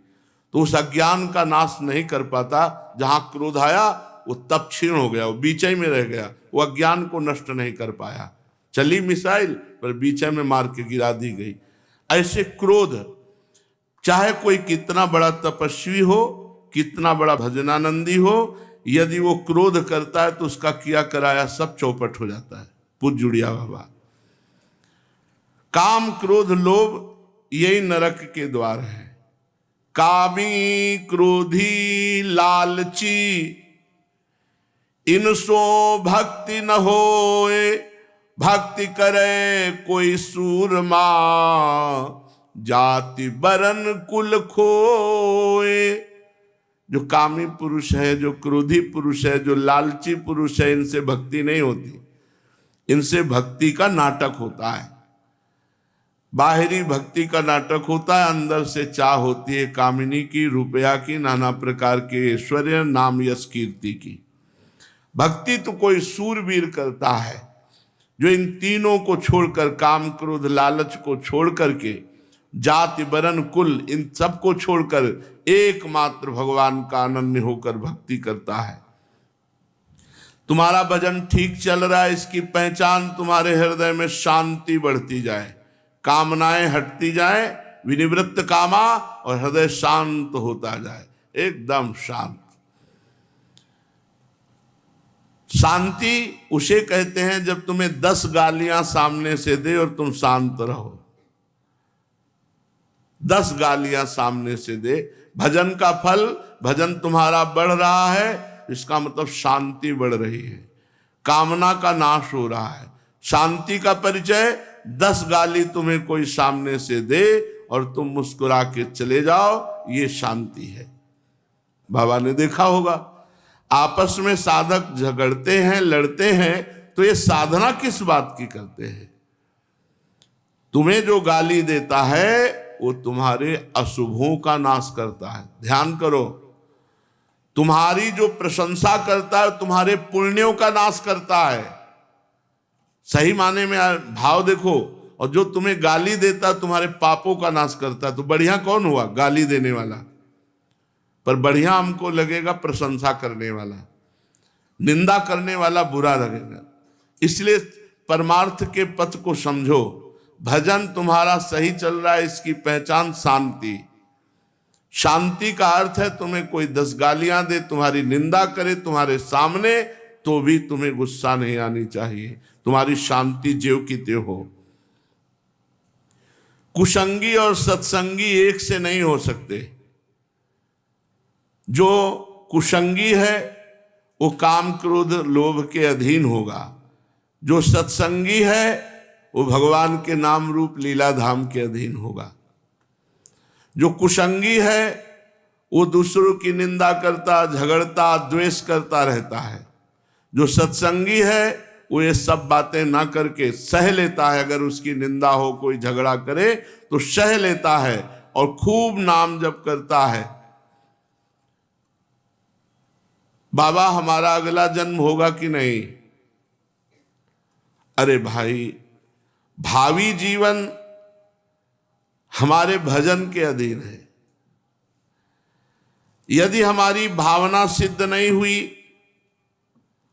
तो उस अज्ञान का नाश नहीं कर पाता। जहां क्रोध आया वो तब क्षीण हो गया, वो बीचे में रह गया, वो अज्ञान को नष्ट नहीं कर पाया। चली मिसाइल पर बीचे में मार के गिरा दी गई। ऐसे क्रोध, चाहे कोई कितना बड़ा तपस्वी हो, कितना बड़ा भजनानंदी हो, यदि वो क्रोध करता है तो उसका किया कराया सब चौपट हो जाता है। पूज जुड़िया बाबा। काम क्रोध लोभ यही नरक के द्वार है। कामी क्रोधी लालची इनसो भक्ति न होए, भक्ति करे कोई सूरमा, जाति बरन कुल खोए। जो कामी पुरुष है, जो क्रोधी पुरुष है, जो लालची पुरुष है, इनसे भक्ति नहीं होती। इनसे भक्ति का नाटक होता है। बाहरी भक्ति का नाटक होता है, अंदर से चाह होती है कामिनी की, रुपया की, नाना प्रकार के ऐश्वर्य, नाम, यश, कीर्ति की। भक्ति तो कोई सूरवीर करता है जो इन तीनों को छोड़कर, काम क्रोध लालच को छोड़ करके, जाति वर्ण कुल इन सब को छोड़कर एकमात्र भगवान का अनन्य होकर भक्ति करता है। तुम्हारा भजन ठीक चल रहा है, इसकी पहचान तुम्हारे हृदय में शांति बढ़ती जाए, कामनाएं हटती जाए, विनिवृत्त कामा, और हृदय शांत होता जाए, एकदम शांत। शांति उसे कहते हैं जब तुम्हें 10 गालियां सामने से दे और तुम शांत रहो। 10 गालियां सामने से दे, भजन का फल, भजन तुम्हारा बढ़ रहा है, इसका मतलब शांति बढ़ रही है, कामना का नाश हो रहा है। शांति का परिचय 10 गाली तुम्हें कोई सामने से दे और तुम मुस्कुरा के चले जाओ, ये शांति है। बाबा ने देखा होगा, आपस में साधक झगड़ते हैं, लड़ते हैं, तो ये साधना किस बात की करते हैं? तुम्हें जो गाली देता है वो तुम्हारे अशुभों का नाश करता है। ध्यान करो, तुम्हारी जो प्रशंसा करता है तुम्हारे पुण्यों का नाश करता है। सही माने में भाव देखो। और जो तुम्हें गाली देता है तुम्हारे पापों का नाश करता है। तो बढ़िया कौन हुआ? गाली देने वाला। पर बढ़िया हमको लगेगा प्रशंसा करने वाला, निंदा करने वाला बुरा लगेगा। इसलिए परमार्थ के पथ को समझो। भजन तुम्हारा सही चल रहा है, इसकी पहचान शांति। शांति का अर्थ है तुम्हें कोई 10 गालियां दे, तुम्हारी निंदा करे तुम्हारे सामने, तो भी तुम्हें गुस्सा नहीं आनी चाहिए। तुम्हारी शांति ज्यों की त्यों हो। कुसंगी और सत्संगी एक से नहीं हो सकते। जो कुसंगी है वो काम क्रोध लोभ के अधीन होगा, जो सत्संगी है वो भगवान के नाम रूप लीला धाम के अधीन होगा। जो कुसंगी है वो दूसरों की निंदा करता, झगड़ता, द्वेष करता रहता है। जो सत्संगी है वो ये सब बातें ना करके सह लेता है। अगर उसकी निंदा हो, कोई झगड़ा करे तो सह लेता है और खूब नाम जप करता है। बाबा हमारा अगला जन्म होगा कि नहीं? अरे भाई, भावी जीवन हमारे भजन के अधीन है। यदि हमारी भावना सिद्ध नहीं हुई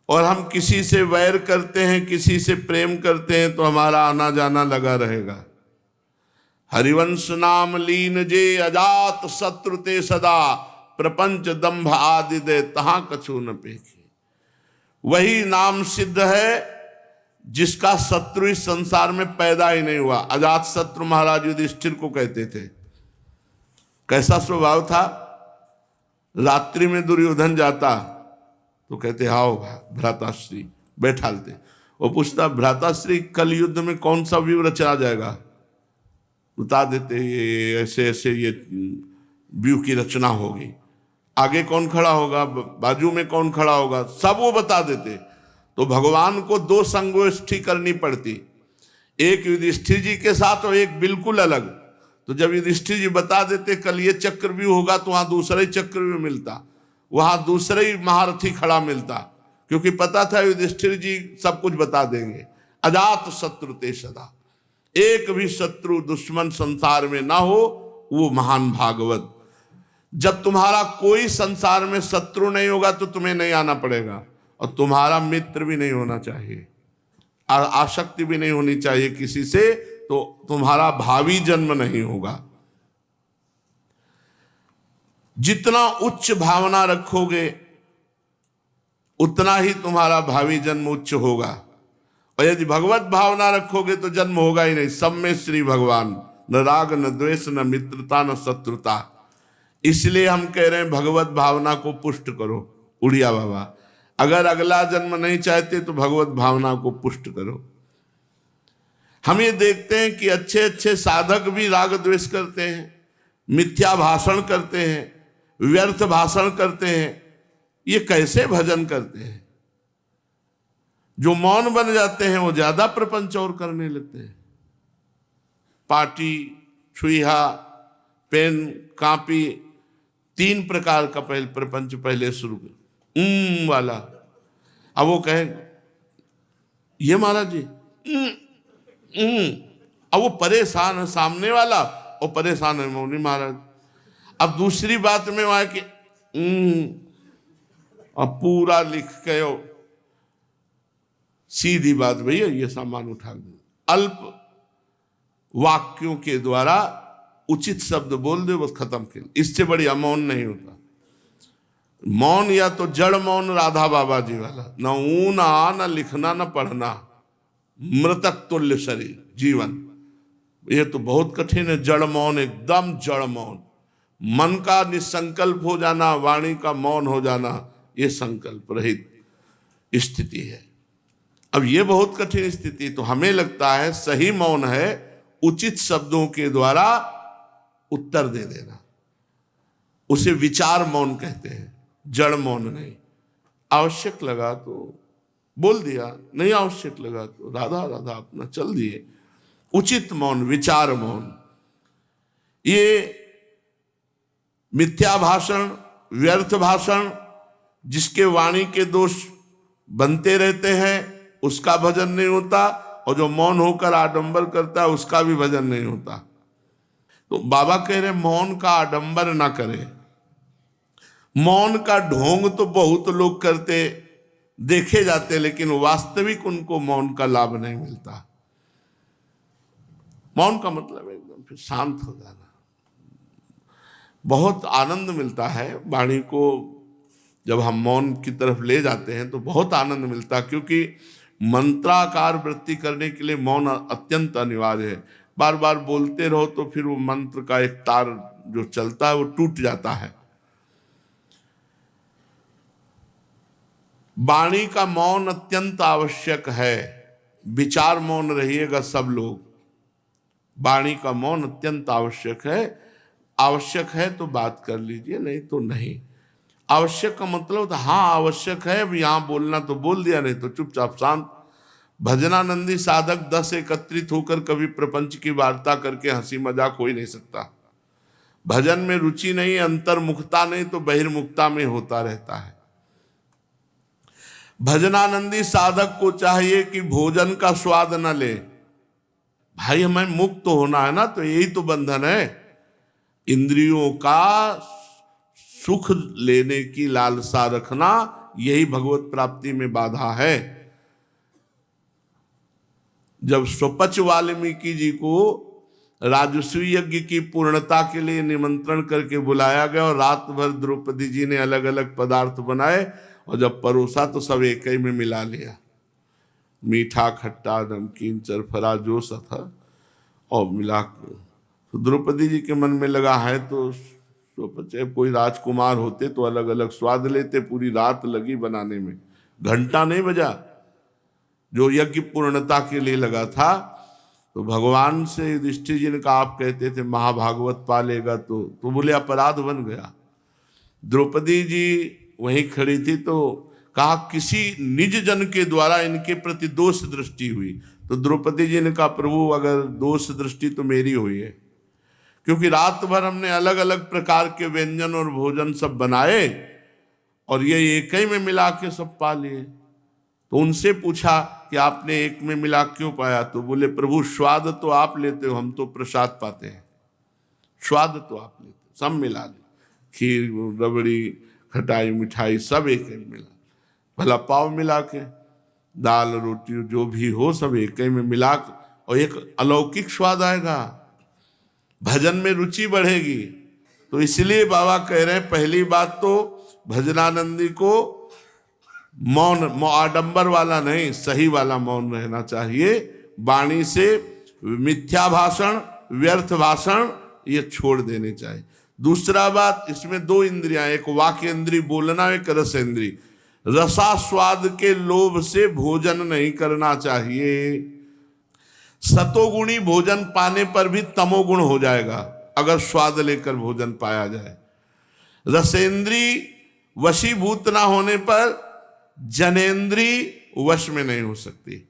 और हम किसी से वैर करते हैं, किसी से प्रेम करते हैं, तो हमारा आना जाना लगा रहेगा। हरिवंश नाम लीन जे अजात शत्रु ते सदा, प्रपंच दंभ आदि दे तहां कछु न पेखी। वही नाम सिद्ध है जिसका शत्रु इस संसार में पैदा ही नहीं हुआ। अजात शत्रु महाराज युधिष्ठिर को कहते थे। कैसा स्वभाव था? रात्रि में दुर्योधन जाता तो कहते आओ भ्राताश्री, बैठालते। वो पूछता भ्राताश्री कल युद्ध में कौन सा व्यू रचा जाएगा? बता देते ये ऐसे ऐसे ये व्यू की रचना होगी। आगे कौन खड़ा होगा, बाजू में कौन खड़ा होगा, सब वो बता देते। तो भगवान को 2 संगोष्ठी करनी पड़ती, एक युधिष्ठिर जी के साथ और एक बिल्कुल अलग। तो जब युधिष्ठिर जी बता देते कल ये चक्रव्यूह होगा, तो वहां दूसरा ही चक्रव्यूह मिलता, वहां दूसरा ही महारथी खड़ा मिलता, क्योंकि पता था युधिष्ठिर जी सब कुछ बता देंगे। अजात शत्रु ते सदा, एक भी शत्रु दुश्मन संसार में ना हो, वो महान भागवत। जब तुम्हारा कोई संसार में शत्रु नहीं होगा तो तुम्हें नहीं आना पड़ेगा, और तुम्हारा मित्र भी नहीं होना चाहिए, आसक्ति भी नहीं होनी चाहिए किसी से, तो तुम्हारा भावी जन्म नहीं होगा। जितना उच्च भावना रखोगे उतना ही तुम्हारा भावी जन्म उच्च होगा, और यदि भगवत भावना रखोगे तो जन्म होगा ही नहीं। सब में श्री भगवान, न राग न द्वेष न मित्रता न शत्रुता। इसलिए हम कह रहे हैं भगवत भावना को पुष्ट करो। उड़िया बाबा, अगर अगला जन्म नहीं चाहते तो भगवत भावना को पुष्ट करो। हम ये देखते हैं कि अच्छे अच्छे साधक भी राग द्वेष करते हैं, मिथ्या भाषण करते हैं, व्यर्थ भाषण करते हैं। ये कैसे भजन करते हैं? जो मौन बन जाते हैं वो ज्यादा प्रपंच और करने लगते हैं। पाटी, छुईहा, पेन, कापी, 3 प्रकार का प्रपंच पहले शुरू कर वाला। अब वो कहे ये महाराज जी अब वो परेशान है सामने वाला, और परेशान है मौनी महाराज। अब दूसरी बात में वहां कि अब पूरा लिख के सीधी बात, भैया ये सामान उठा दो। अल्प वाक्यों के द्वारा उचित शब्द बोल दे, बस खत्म कर। इससे बड़ी मौन नहीं होता। मौन या तो जड़ मौन राधा बाबा जी वाला, न ऊना न लिखना न पढ़ना, मृतक तुल्य शरीर जीवन। ये तो बहुत कठिन है। जड़ मौन, एकदम जड़ मौन, मन का निसंकल्प हो जाना, वाणी का मौन हो जाना, ये संकल्प रहित स्थिति है। अब ये बहुत कठिन स्थिति, तो हमें लगता है सही मौन है उचित शब्दों के द्वारा उत्तर दे देना। उसे विचार मौन कहते हैं, जड़ मौन नहीं। आवश्यक लगा तो बोल दिया, नहीं आवश्यक लगा तो राधा राधा अपना चल दिए। उचित मौन, विचार मौन। ये मिथ्या भाषण, व्यर्थ भाषण, जिसके वाणी के दोष बनते रहते हैं, उसका भजन नहीं होता, और जो मौन होकर आडंबर करता है उसका भी भजन नहीं होता। तो बाबा कह रहे मौन का आडंबर ना करें। मौन का ढोंग तो बहुत लोग करते देखे जाते, लेकिन वास्तविक उनको मौन का लाभ नहीं मिलता। मौन का मतलब एकदम फिर शांत हो जाना। बहुत आनंद मिलता है वाणी को जब हम मौन की तरफ ले जाते हैं, तो बहुत आनंद मिलता है, क्योंकि मंत्राकार वृत्ति करने के लिए मौन अत्यंत अनिवार्य है। बार बार बोलते रहो तो फिर वो मंत्र का एक तार जो चलता है वो टूट जाता है। वाणी का मौन अत्यंत आवश्यक है। विचार मौन रहिएगा सब लोग। वाणी का मौन अत्यंत आवश्यक है। आवश्यक है तो बात कर लीजिए, नहीं तो नहीं। आवश्यक का मतलब हाँ आवश्यक है, अब यहां बोलना तो बोल दिया, नहीं तो चुपचाप शांत। भजनानंदी साधक 10 एकत्रित होकर कभी प्रपंच की वार्ता करके हंसी मजाक हो ही नहीं सकता। भजन में रुचि नहीं, अंतर्मुखता नहीं, तो बहिर्मुखता में होता रहता है। भजनानंदी साधक को चाहिए कि भोजन का स्वाद न ले। भाई हमें मुक्त तो होना है ना, तो यही तो बंधन है। इंद्रियों का सुख लेने की लालसा रखना, यही भगवत प्राप्ति में बाधा है। जब स्वपच वाल्मीकि जी को राजस्व यज्ञ की पूर्णता के लिए निमंत्रण करके बुलाया गया, और रात भर द्रौपदी जी ने अलग अलग पदार्थ बनाए, और जब परोसा तो सब एक ही में मिला लिया। मीठा, खट्टा, नमकीन, चरफरा जो सा था, और मिला। तो द्रौपदी जी के मन में लगा है तो कोई राजकुमार होते तो अलग अलग स्वाद लेते। पूरी रात लगी बनाने में, घंटा नहीं बजा जो यज्ञ पूर्णता के लिए लगा था। तो भगवान से युधिष्ठिर जी ने कहा, आप कहते थे महाभागवत पालेगा, तो बोले अपराध बन गया। द्रौपदी जी वहीं खड़ी थी, तो कहा किसी निज जन के द्वारा इनके प्रति दोष दृष्टि हुई। तो द्रौपदी जी ने कहा, प्रभु अगर दोष दृष्टि तो मेरी हुई है, क्योंकि रात भर हमने अलग अलग प्रकार के व्यंजन और भोजन सब बनाए, और ये एक ही में मिला के सब पा लिए। तो उनसे पूछा कि आपने एक में मिला क्यों पाया? तो बोले प्रभु स्वाद तो आप लेते हो, हम तो प्रसाद पाते हैं। स्वाद तो आप लेते हो, सब मिला ले, खीर, रबड़ी, खटाई, मिठाई सब एक एक मिला, भला पाव मिला के, दाल रोटी जो भी हो सब एक ही में मिला के, और एक अलौकिक स्वाद आएगा, भजन में रुचि बढ़ेगी। तो इसलिए बाबा कह रहे हैं पहली बात तो भजनानंदी को मौन, आडंबर वाला नहीं, सही वाला मौन रहना चाहिए। वाणी से मिथ्या भाषण, व्यर्थ भाषण ये छोड़ देने चाहिए। दूसरा बात, इसमें दो इंद्रियां, एक वाक्य इंद्री बोलना, एक रस इंद्री। रसास्वाद के लोभ से भोजन नहीं करना चाहिए। सतोगुणी भोजन पाने पर भी तमोगुण हो जाएगा अगर स्वाद लेकर भोजन पाया जाए। रसेंद्री वशीभूत ना होने पर जनेन्द्री वश में नहीं हो सकती।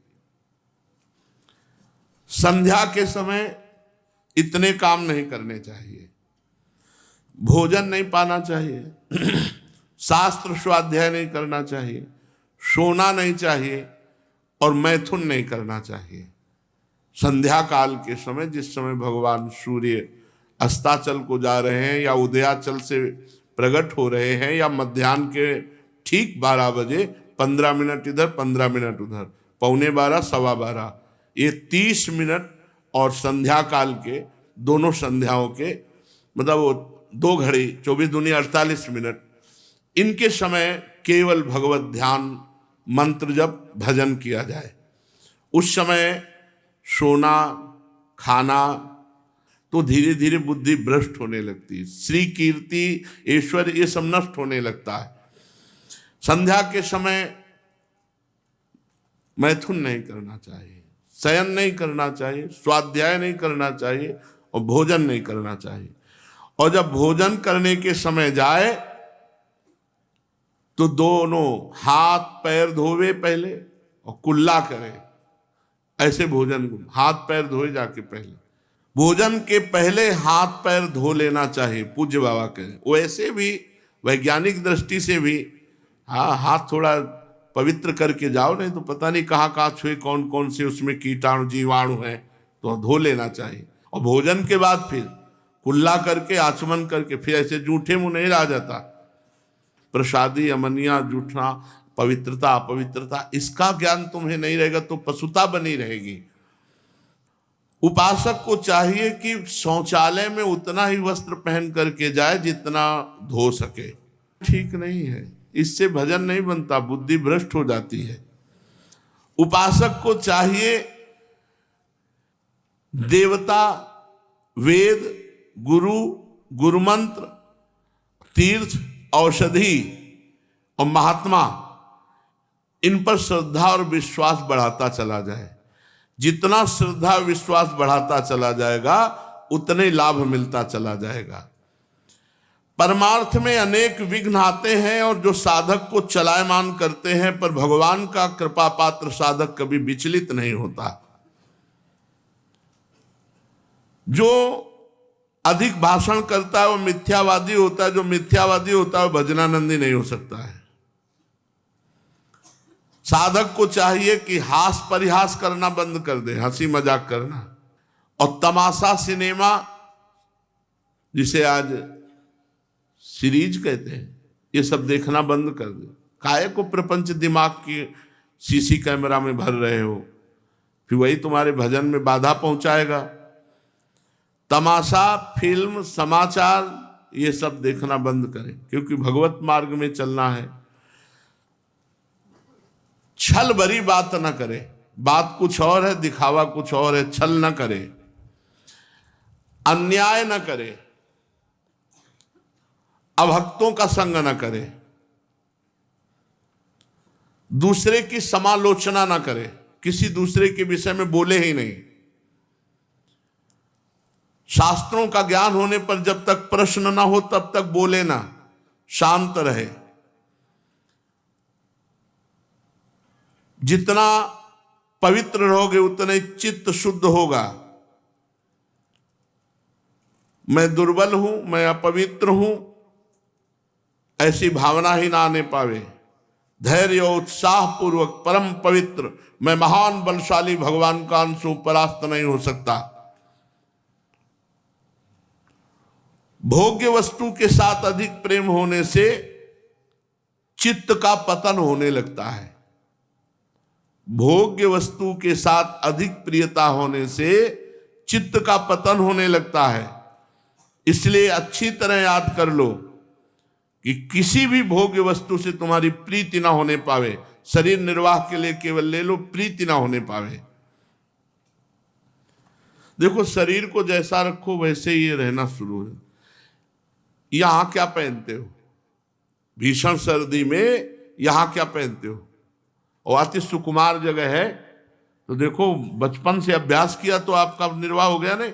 संध्या के समय इतने काम नहीं करने चाहिए, भोजन नहीं पाना चाहिए, शास्त्र स्वाध्याय नहीं करना चाहिए, सोना नहीं चाहिए और मैथुन नहीं करना चाहिए। संध्या काल के समय, जिस समय भगवान सूर्य अस्ताचल को जा रहे हैं या उदयाचल से प्रकट हो रहे हैं, या मध्याह्न के ठीक 12 बजे, 15 मिनट इधर 15 मिनट उधर, 11:15 12:15, ये 30 मिनट और संध्या काल के दोनों संध्याओं के मतलब वो 2 घड़ी 24 दूनी 48 मिनट, इनके समय केवल भगवत ध्यान, मंत्र जप, भजन किया जाए। उस समय सोना, खाना तो धीरे धीरे बुद्धि भ्रष्ट होने लगती है, श्री कीर्ति, ईश्वर ये सब नष्ट होने लगता है। संध्या के समय मैथुन नहीं करना चाहिए, शयन नहीं करना चाहिए, स्वाध्याय नहीं करना चाहिए और भोजन नहीं करना चाहिए। और जब भोजन करने के समय जाए तो दोनों हाथ पैर धोवे पहले और कुल्ला करे, ऐसे भोजन, हाथ पैर धोए जाके पहले, भोजन के पहले हाथ पैर धो लेना चाहिए, पूज्य बाबा कहे। वैसे भी वैज्ञानिक दृष्टि से भी हाँ, हाथ थोड़ा पवित्र करके जाओ, नहीं तो पता नहीं कहाँ कहाँ छुए, कौन कौन से उसमें कीटाणु जीवाणु हैं, तो धो लेना चाहिए। और भोजन के बाद फिर कुल्ला करके, आचमन करके, फिर ऐसे जूठे मुंह नहीं रह जाता। प्रसादी, अमनिया, जूठना, पवित्रता अपवित्रता, इसका ज्ञान तुम्हें नहीं रहेगा तो पशुता बनी रहेगी। उपासक को चाहिए कि शौचालय में उतना ही वस्त्र पहन करके जाए जितना धो सके। ठीक नहीं है, इससे भजन नहीं बनता, बुद्धि भ्रष्ट हो जाती है। उपासक को चाहिए देवता, वेद, गुरु, गुरुमंत्र, तीर्थ, औषधि और महात्मा, इन पर श्रद्धा और विश्वास बढ़ाता चला जाए। जितना श्रद्धा विश्वास बढ़ाता चला जाएगा उतने लाभ मिलता चला जाएगा। परमार्थ में अनेक विघ्न आते हैं और जो साधक को चलायमान करते हैं, पर भगवान का कृपा पात्र साधक कभी विचलित नहीं होता। जो अधिक भाषण करता है वो मिथ्यावादी होता है, जो मिथ्यावादी होता है वो भजनानंदी नहीं हो सकता है। साधक को चाहिए कि हास परिहास करना बंद कर दे, हंसी मजाक करना, और तमाशा सिनेमा, जिसे आज सीरीज कहते हैं, ये सब देखना बंद कर दे। काहे को प्रपंच दिमाग की सीसी कैमरा में भर रहे हो, फिर वही तुम्हारे भजन में बाधा पहुंचाएगा। तमाशा, फिल्म, समाचार ये सब देखना बंद करें, क्योंकि भगवत मार्ग में चलना है। छल भरी बात न करे, बात कुछ और है, दिखावा कुछ और है। छल न करे, अन्याय न करे, अभक्तों का संग न करे, दूसरे की समालोचना न करे, किसी दूसरे के विषय में बोले ही नहीं। शास्त्रों का ज्ञान होने पर जब तक प्रश्न ना हो तब तक बोले ना, शांत रहे। जितना पवित्र रहोगे उतने चित्त शुद्ध होगा। मैं दुर्बल हूं, मैं अपवित्र हूं, ऐसी भावना ही ना आने पावे। धैर्य और उत्साह पूर्वक परम पवित्र, मैं महान बलशाली भगवान का अंश हूं, परास्त नहीं हो सकता। भोग्य वस्तु के साथ अधिक प्रेम होने से चित्त का पतन होने लगता है। भोग्य वस्तु के साथ अधिक प्रियता होने से चित्त का पतन होने लगता है। इसलिए अच्छी तरह याद कर लो कि किसी भी भोग्य वस्तु से तुम्हारी प्रीति ना होने पावे। शरीर निर्वाह के लिए केवल ले लो, प्रीति ना होने पावे। देखो, शरीर को जैसा रखो वैसे ही रहना शुरू है। यहां क्या पहनते हो? भीषण सर्दी में यहां क्या पहनते हो? और अति सुकुमार जगह है तो देखो, बचपन से अभ्यास किया तो आपका निर्वाह हो गया नहीं।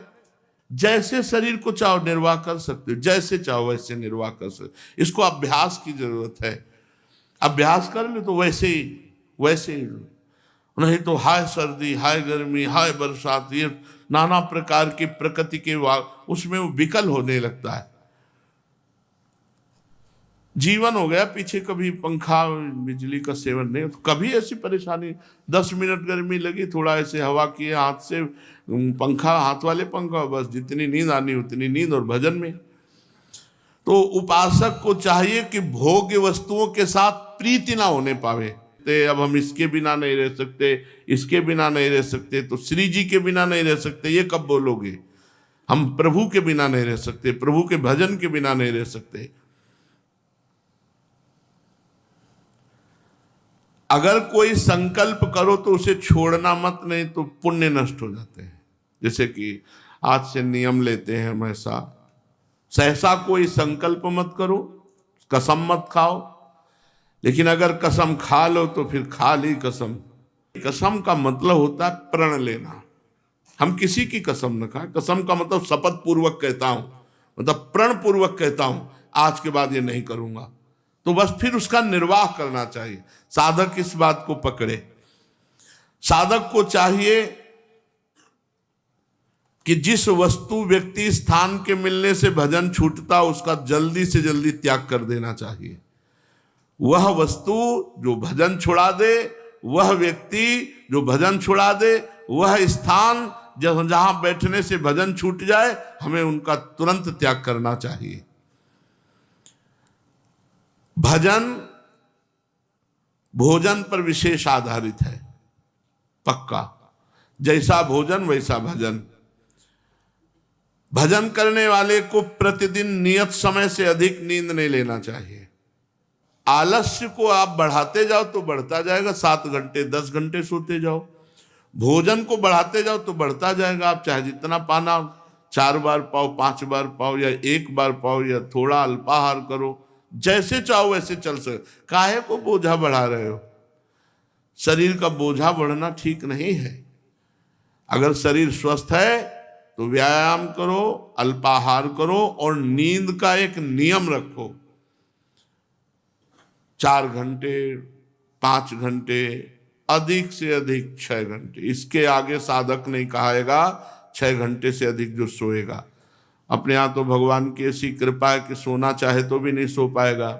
जैसे शरीर को चाहो निर्वाह कर सकते हो, जैसे चाहो वैसे निर्वाह कर सकते हो। इसको अभ्यास की जरूरत है। अभ्यास कर लो तो वैसे ही नहीं तो हाय सर्दी, हाय गर्मी, हाय बरसात, ये नाना प्रकार की प्रकृति के उसमें वो विकल होने लगता है। जीवन हो गया पीछे, कभी पंखा बिजली का सेवन नहीं, तो कभी ऐसी परेशानी 10 मिनट गर्मी लगी, थोड़ा ऐसे हवा किए हाथ से, पंखा हाथ वाले पंखा, बस जितनी नींद आनी उतनी नींद। और भजन में तो उपासक को चाहिए कि भोग्य वस्तुओं के साथ प्रीति ना होने पावे। अब हम इसके बिना नहीं रह सकते, इसके बिना नहीं रह सकते, तो श्री जी के बिना नहीं रह सकते, ये कब बोलोगे? हम प्रभु के बिना नहीं रह सकते, प्रभु के भजन के बिना नहीं रह सकते। अगर कोई संकल्प करो तो उसे छोड़ना मत, नहीं तो पुण्य नष्ट हो जाते हैं। जैसे कि आज से नियम लेते हैं हम, ऐसा सहसा कोई संकल्प मत करो, कसम मत खाओ। लेकिन अगर कसम खा लो तो फिर खा ली कसम। कसम का मतलब होता है प्रण लेना। हम किसी की कसम न खाएं। कसम का मतलब शपथ पूर्वक कहता हूं, मतलब प्रण पूर्वक कहता हूं आज के बाद ये नहीं करूंगा, तो बस फिर उसका निर्वाह करना चाहिए। साधक इस बात को पकड़े। साधक को चाहिए कि जिस वस्तु व्यक्ति स्थान के मिलने से भजन छूटता, उसका जल्दी से जल्दी त्याग कर देना चाहिए। वह वस्तु जो भजन छुड़ा दे, वह व्यक्ति जो भजन छुड़ा दे, वह स्थान जहां बैठने से भजन छूट जाए, हमें उनका तुरंत त्याग करना चाहिए। भजन भोजन पर विशेष आधारित है, पक्का। जैसा भोजन वैसा भजन। भजन करने वाले को प्रतिदिन नियत समय से अधिक नींद नहीं लेना चाहिए। आलस्य को आप बढ़ाते जाओ तो बढ़ता जाएगा, 7 घंटे 10 घंटे सोते जाओ। भोजन को बढ़ाते जाओ तो बढ़ता जाएगा। आप चाहे जितना पाना 4 बार पाओ, 5 बार पाओ, या 1 बार पाओ, या थोड़ा अल्पाहार करो, जैसे चाहो वैसे चल सके। काहे को बोझा बढ़ा रहे हो? शरीर का बोझा बढ़ना ठीक नहीं है। अगर शरीर स्वस्थ है तो व्यायाम करो, अल्पाहार करो, और नींद का एक नियम रखो। 4 घंटे, 5 घंटे, अधिक से अधिक 6 घंटे। इसके आगे साधक नहीं कहाएगा 6 घंटे से अधिक जो सोएगा। अपने यहाँ तो भगवान की ऐसी कृपा है कि सोना चाहे तो भी नहीं सो पाएगा,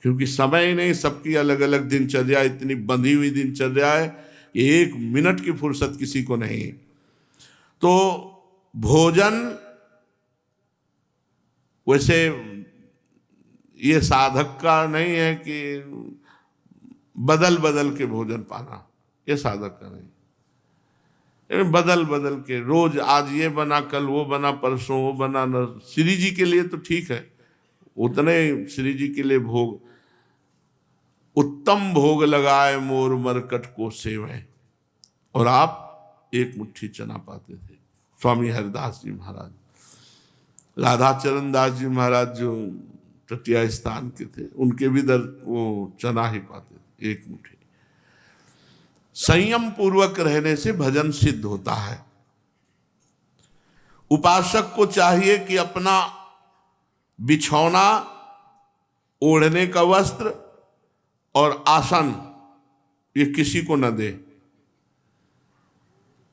क्योंकि समय ही नहीं। सबकी अलग अलग दिनचर्या, इतनी बंधी हुई दिनचर्या है कि 1 मिनट की फुर्सत किसी को नहीं। तो भोजन वैसे ये साधक का नहीं है कि बदल बदल के भोजन पाना, ये साधक का नहीं। बदल बदल के रोज आज ये बना, कल वो बना, परसों वो बना। न श्री जी के लिए तो ठीक है, उतने श्री जी के लिए भोग। उत्तम भोग लगाए मोर मरकट को सेवें, और आप 1 मुट्ठी चना पाते थे। स्वामी हरिदास जी महाराज, राधाचरण दास जी महाराज जो तटिया स्थान के थे, उनके भी वो चना ही पाते थे, 1 मुट्ठी। संयम पूर्वक रहने से भजन सिद्ध होता है। उपासक को चाहिए कि अपना बिछौना, ओढ़ने का वस्त्र और आसन ये किसी को न दे।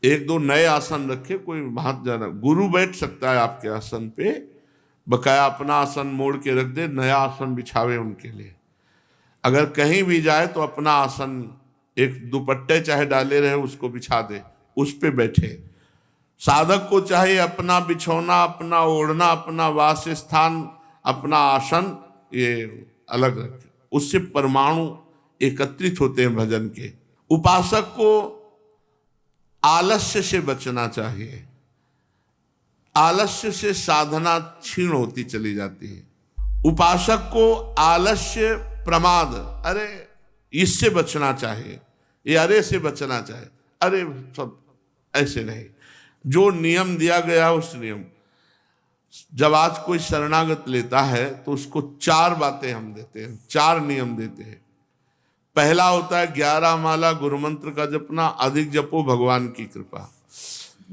1-2 नए आसन रखे, कोई हाथ जाना। गुरु बैठ सकता है आपके आसन पे, बकाया अपना आसन मोड़ के रख दे, नया आसन बिछावे उनके लिए। अगर कहीं भी जाए तो अपना आसन, एक दुपट्टे चाहे डाले रहे, उसको बिछा दे, उस पे बैठे। साधक को चाहे अपना बिछौना, अपना ओढ़ना, अपना वास स्थान, अपना आसन ये अलग रखे, उससे परमाणु एकत्रित होते हैं भजन के। उपासक को आलस्य से बचना चाहिए। आलस्य से साधना क्षीण होती चली जाती है। उपासक को आलस्य, प्रमाद, अरे इससे बचना चाहिए, ये अरे से बचना चाहिए, अरे सब ऐसे नहीं। जो नियम दिया गया उस नियम, जब आज कोई शरणागत लेता है तो उसको 4 बातें हम देते हैं, 4 नियम देते हैं। पहला होता है 11 माला गुरु मंत्र का जपना, अधिक जपो भगवान की कृपा।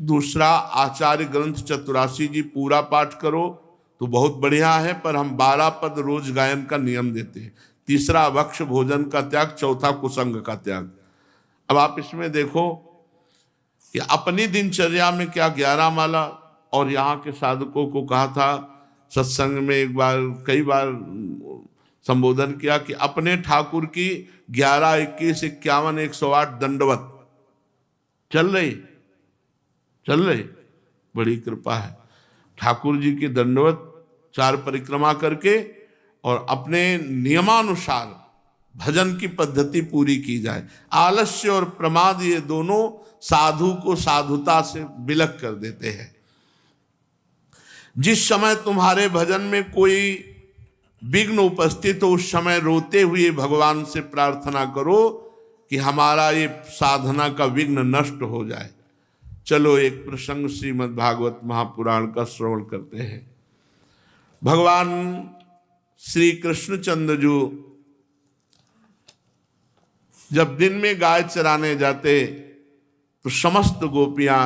दूसरा, आचार्य ग्रंथ 84 जी पूरा पाठ करो तो बहुत बढ़िया है, पर हम 12 पद रोज गायन का नियम देते हैं। तीसरा, भक्ष भोजन का त्याग। चौथा, कुसंग का त्याग। अब आप इसमें देखो कि अपनी दिनचर्या में क्या 11 माला, और यहाँ के साधकों को कहा था सत्संग में एक बार, कई बार संबोधन किया कि अपने ठाकुर की 11, 21, 51, 108 दंडवत चल रही। बड़ी कृपा है ठाकुर जी की दंडवत 4 परिक्रमा करके और अपने नियमानुसार भजन की पद्धति पूरी की जाए। आलस्य और प्रमाद ये दोनों साधु को साधुता से विलग कर देते हैं। जिस समय तुम्हारे भजन में कोई विघ्न उपस्थित हो, उस समय रोते हुए भगवान से प्रार्थना करो कि हमारा ये साधना का विघ्न नष्ट हो जाए। चलो एक प्रसंग श्रीमद् भागवत महापुराण का श्रवण करते हैं। भगवान श्री कृष्णचंद्र जो जब दिन में गाय चराने जाते तो समस्त गोपियां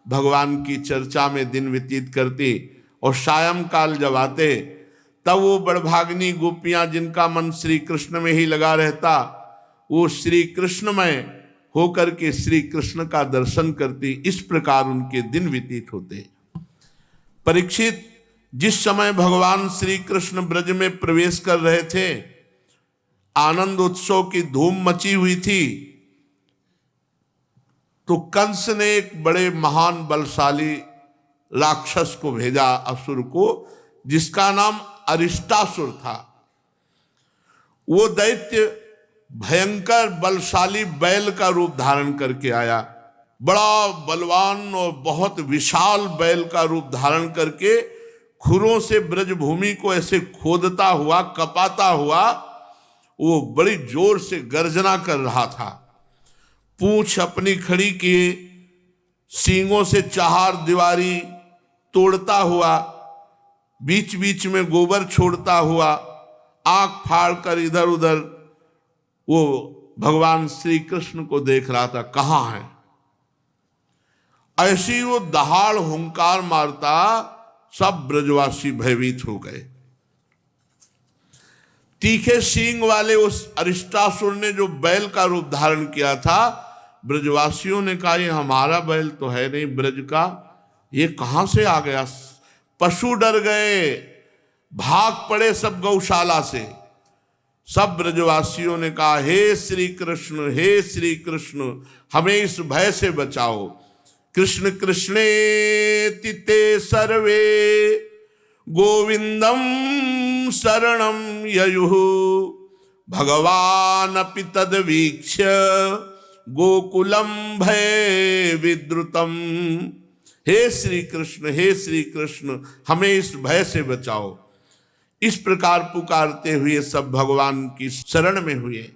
भगवान की चर्चा में दिन व्यतीत करती, और सायंकाल जब आते तब वो बड़भागिनी गोपियां जिनका मन श्री कृष्ण में ही लगा रहता, वो श्री कृष्णमय होकर के श्री कृष्ण का दर्शन करती। इस प्रकार उनके दिन व्यतीत होते। परीक्षित, जिस समय भगवान श्री कृष्ण ब्रज में प्रवेश कर रहे थे, आनंद उत्सव की धूम मची हुई थी, तो कंस ने एक बड़े महान बलशाली राक्षस को भेजा, असुर को, जिसका नाम अरिष्टासुर था। वो दैत्य भयंकर बलशाली बैल का रूप धारण करके आया। बड़ा बलवान और बहुत विशाल बैल का रूप धारण करके खुरों से ब्रजभूमि को ऐसे खोदता हुआ, कपाता हुआ वो बड़ी जोर से गर्जना कर रहा था। पूंछ अपनी खड़ी किए, सींगों से 4 दीवारी तोड़ता हुआ, बीच बीच में गोबर छोड़ता हुआ, आंख फाड़ कर इधर उधर वो भगवान श्री कृष्ण को देख रहा था, कहां है। ऐसी वो दहाड़ हुंकार मारता, सब ब्रजवासी भयभीत हो गए। तीखे सींग वाले उस अरिष्टासुर ने जो बैल का रूप धारण किया था, ब्रजवासियों ने कहा ये हमारा बैल तो है नहीं ब्रज का, ये कहां से आ गया। पशु डर गए, भाग पड़े सब गौशाला से। सब ब्रजवासियों ने कहा हे श्री कृष्ण, हे श्री कृष्ण, हमें इस भय से बचाओ। कृष्ण कृष्णेति ते सर्वे गोविंदम शरणं ययुः भगवान अपि तद्वीक्ष्य गोकुलम भय विद्रुतम। हे श्री कृष्ण, हे श्री कृष्ण, हमें इस भय से बचाओ। इस प्रकार पुकारते हुए सब भगवान की शरण में हुए।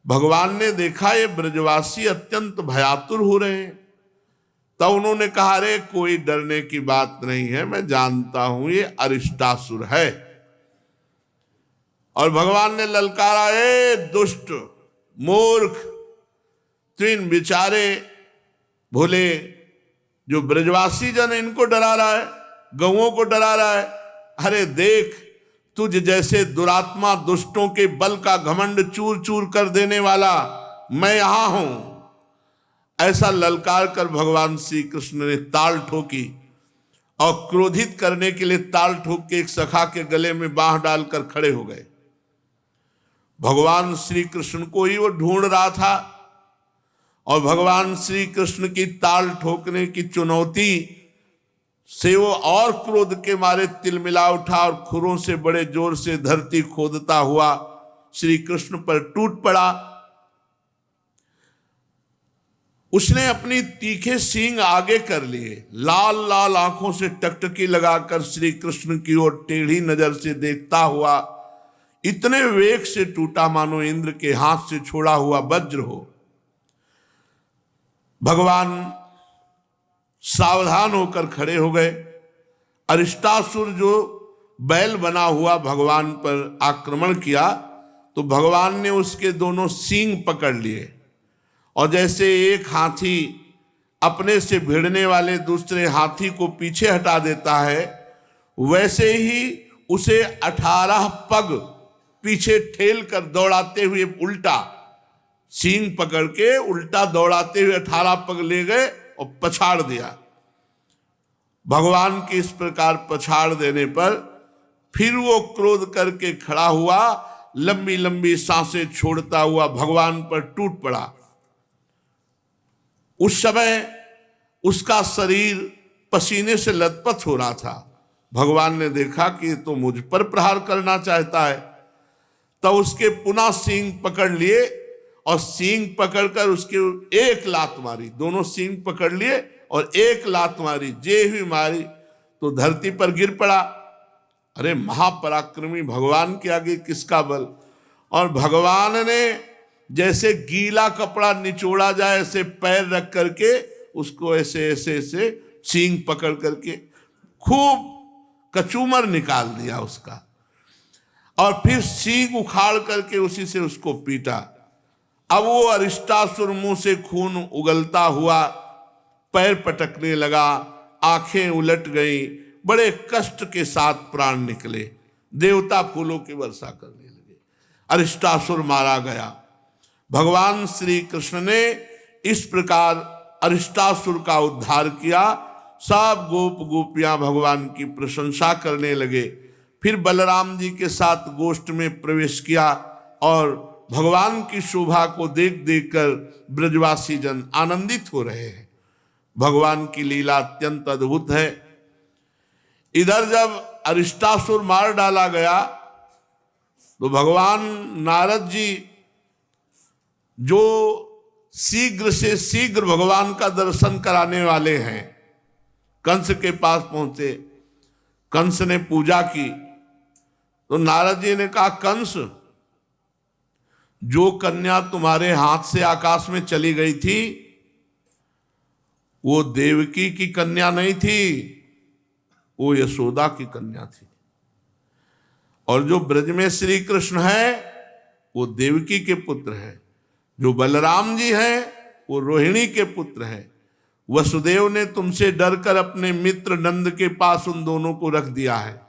भगवान ने देखा ये ब्रजवासी अत्यंत भयातुर हो रहे हैं, तब उन्होंने कहा रे कोई डरने की बात नहीं है, मैं जानता हूं ये अरिष्टासुर है। और भगवान ने ललकारा, ए दुष्ट मूर्ख, तो इन बेचारे भोले जो ब्रजवासी जन इनको डरा रहा है, गौओं को डरा रहा है। अरे देख, तुझ जैसे दुरात्मा दुष्टों के बल का घमंड चूर चूर कर देने वाला मैं यहां हूं। ऐसा ललकार कर भगवान श्री कृष्ण ने ताल ठोकी और क्रोधित करने के लिए ताल ठोक के एक सखा के गले में बांह डालकर खड़े हो गए। भगवान श्री कृष्ण को ही वो ढूंढ रहा था और भगवान श्री कृष्ण की ताल ठोकने की चुनौती से वो और क्रोध के मारे तिलमिला उठा और खुरों से बड़े जोर से धरती खोदता हुआ श्री कृष्ण पर टूट पड़ा। उसने अपनी तीखे सींग आगे कर लिए, लाल लाल आंखों से टकटकी लगाकर श्री कृष्ण की ओर टेढ़ी नजर से देखता हुआ इतने वेग से टूटा मानो इंद्र के हाथ से छोड़ा हुआ वज्र हो। भगवान सावधान होकर खड़े हो गए। अरिष्टासुर जो बैल बना हुआ भगवान पर आक्रमण किया तो भगवान ने उसके दोनों सींग पकड़ लिए और जैसे एक हाथी अपने से भिड़ने वाले दूसरे हाथी को पीछे हटा देता है, वैसे ही उसे 18 पग पीछे ठेल कर दौड़ाते हुए उल्टा सींग पकड़ के उल्टा दौड़ाते हुए 18 पग ले गए और पछाड़ दिया। भगवान के इस प्रकार पछाड़ देने पर फिर वो क्रोध करके खड़ा हुआ, लंबी लंबी सांसें छोड़ता हुआ भगवान पर टूट पड़ा। उस समय उसका शरीर पसीने से लथपथ हो रहा था। भगवान ने देखा कि तो मुझ पर प्रहार करना चाहता है, तब उसके पुनः सींग पकड़ लिए और सींग पकड़कर उसके एक लात मारी। दोनों सींग पकड़ लिए और एक लात मारी, जे हुई मारी तो धरती पर गिर पड़ा। अरे महापराक्रमी भगवान के आगे किसका बल। और भगवान ने जैसे गीला कपड़ा निचोड़ा जाए ऐसे पैर रख करके उसको ऐसे ऐसे ऐसे सींग पकड़ करके खूब कचूमर निकाल दिया उसका, और फिर सींग उखाड़ करके उसी से उसको पीटा। अब वो अरिष्टासुर मुंह से खून उगलता हुआ पैर पटकने लगा, आंखें उलट गई, बड़े कष्ट के साथ प्राण निकले। देवता फूलों की वर्षा करने लगे। अरिष्टासुर मारा गया। भगवान श्री कृष्ण ने इस प्रकार अरिष्टासुर का उद्धार किया। सब गोप गोपियां भगवान की प्रशंसा करने लगे। फिर बलराम जी के साथ गोष्ठ में प्रवेश किया और भगवान की शोभा को देख देख कर ब्रजवासी जन आनंदित हो रहे हैं। भगवान की लीला अत्यंत अद्भुत है। इधर जब अरिष्टासुर मार डाला गया तो भगवान नारद जी जो शीघ्र से शीघ्र भगवान का दर्शन कराने वाले हैं, कंस के पास पहुंचे। कंस ने पूजा की तो नारद जी ने कहा, कंस, जो कन्या तुम्हारे हाथ से आकाश में चली गई थी वो देवकी की कन्या नहीं थी, वो यशोदा की कन्या थी। और जो ब्रज में श्री कृष्ण है वो देवकी के पुत्र है। जो बलराम जी हैं वो रोहिणी के पुत्र हैं। वसुदेव ने तुमसे डरकर अपने मित्र नंद के पास उन दोनों को रख दिया है।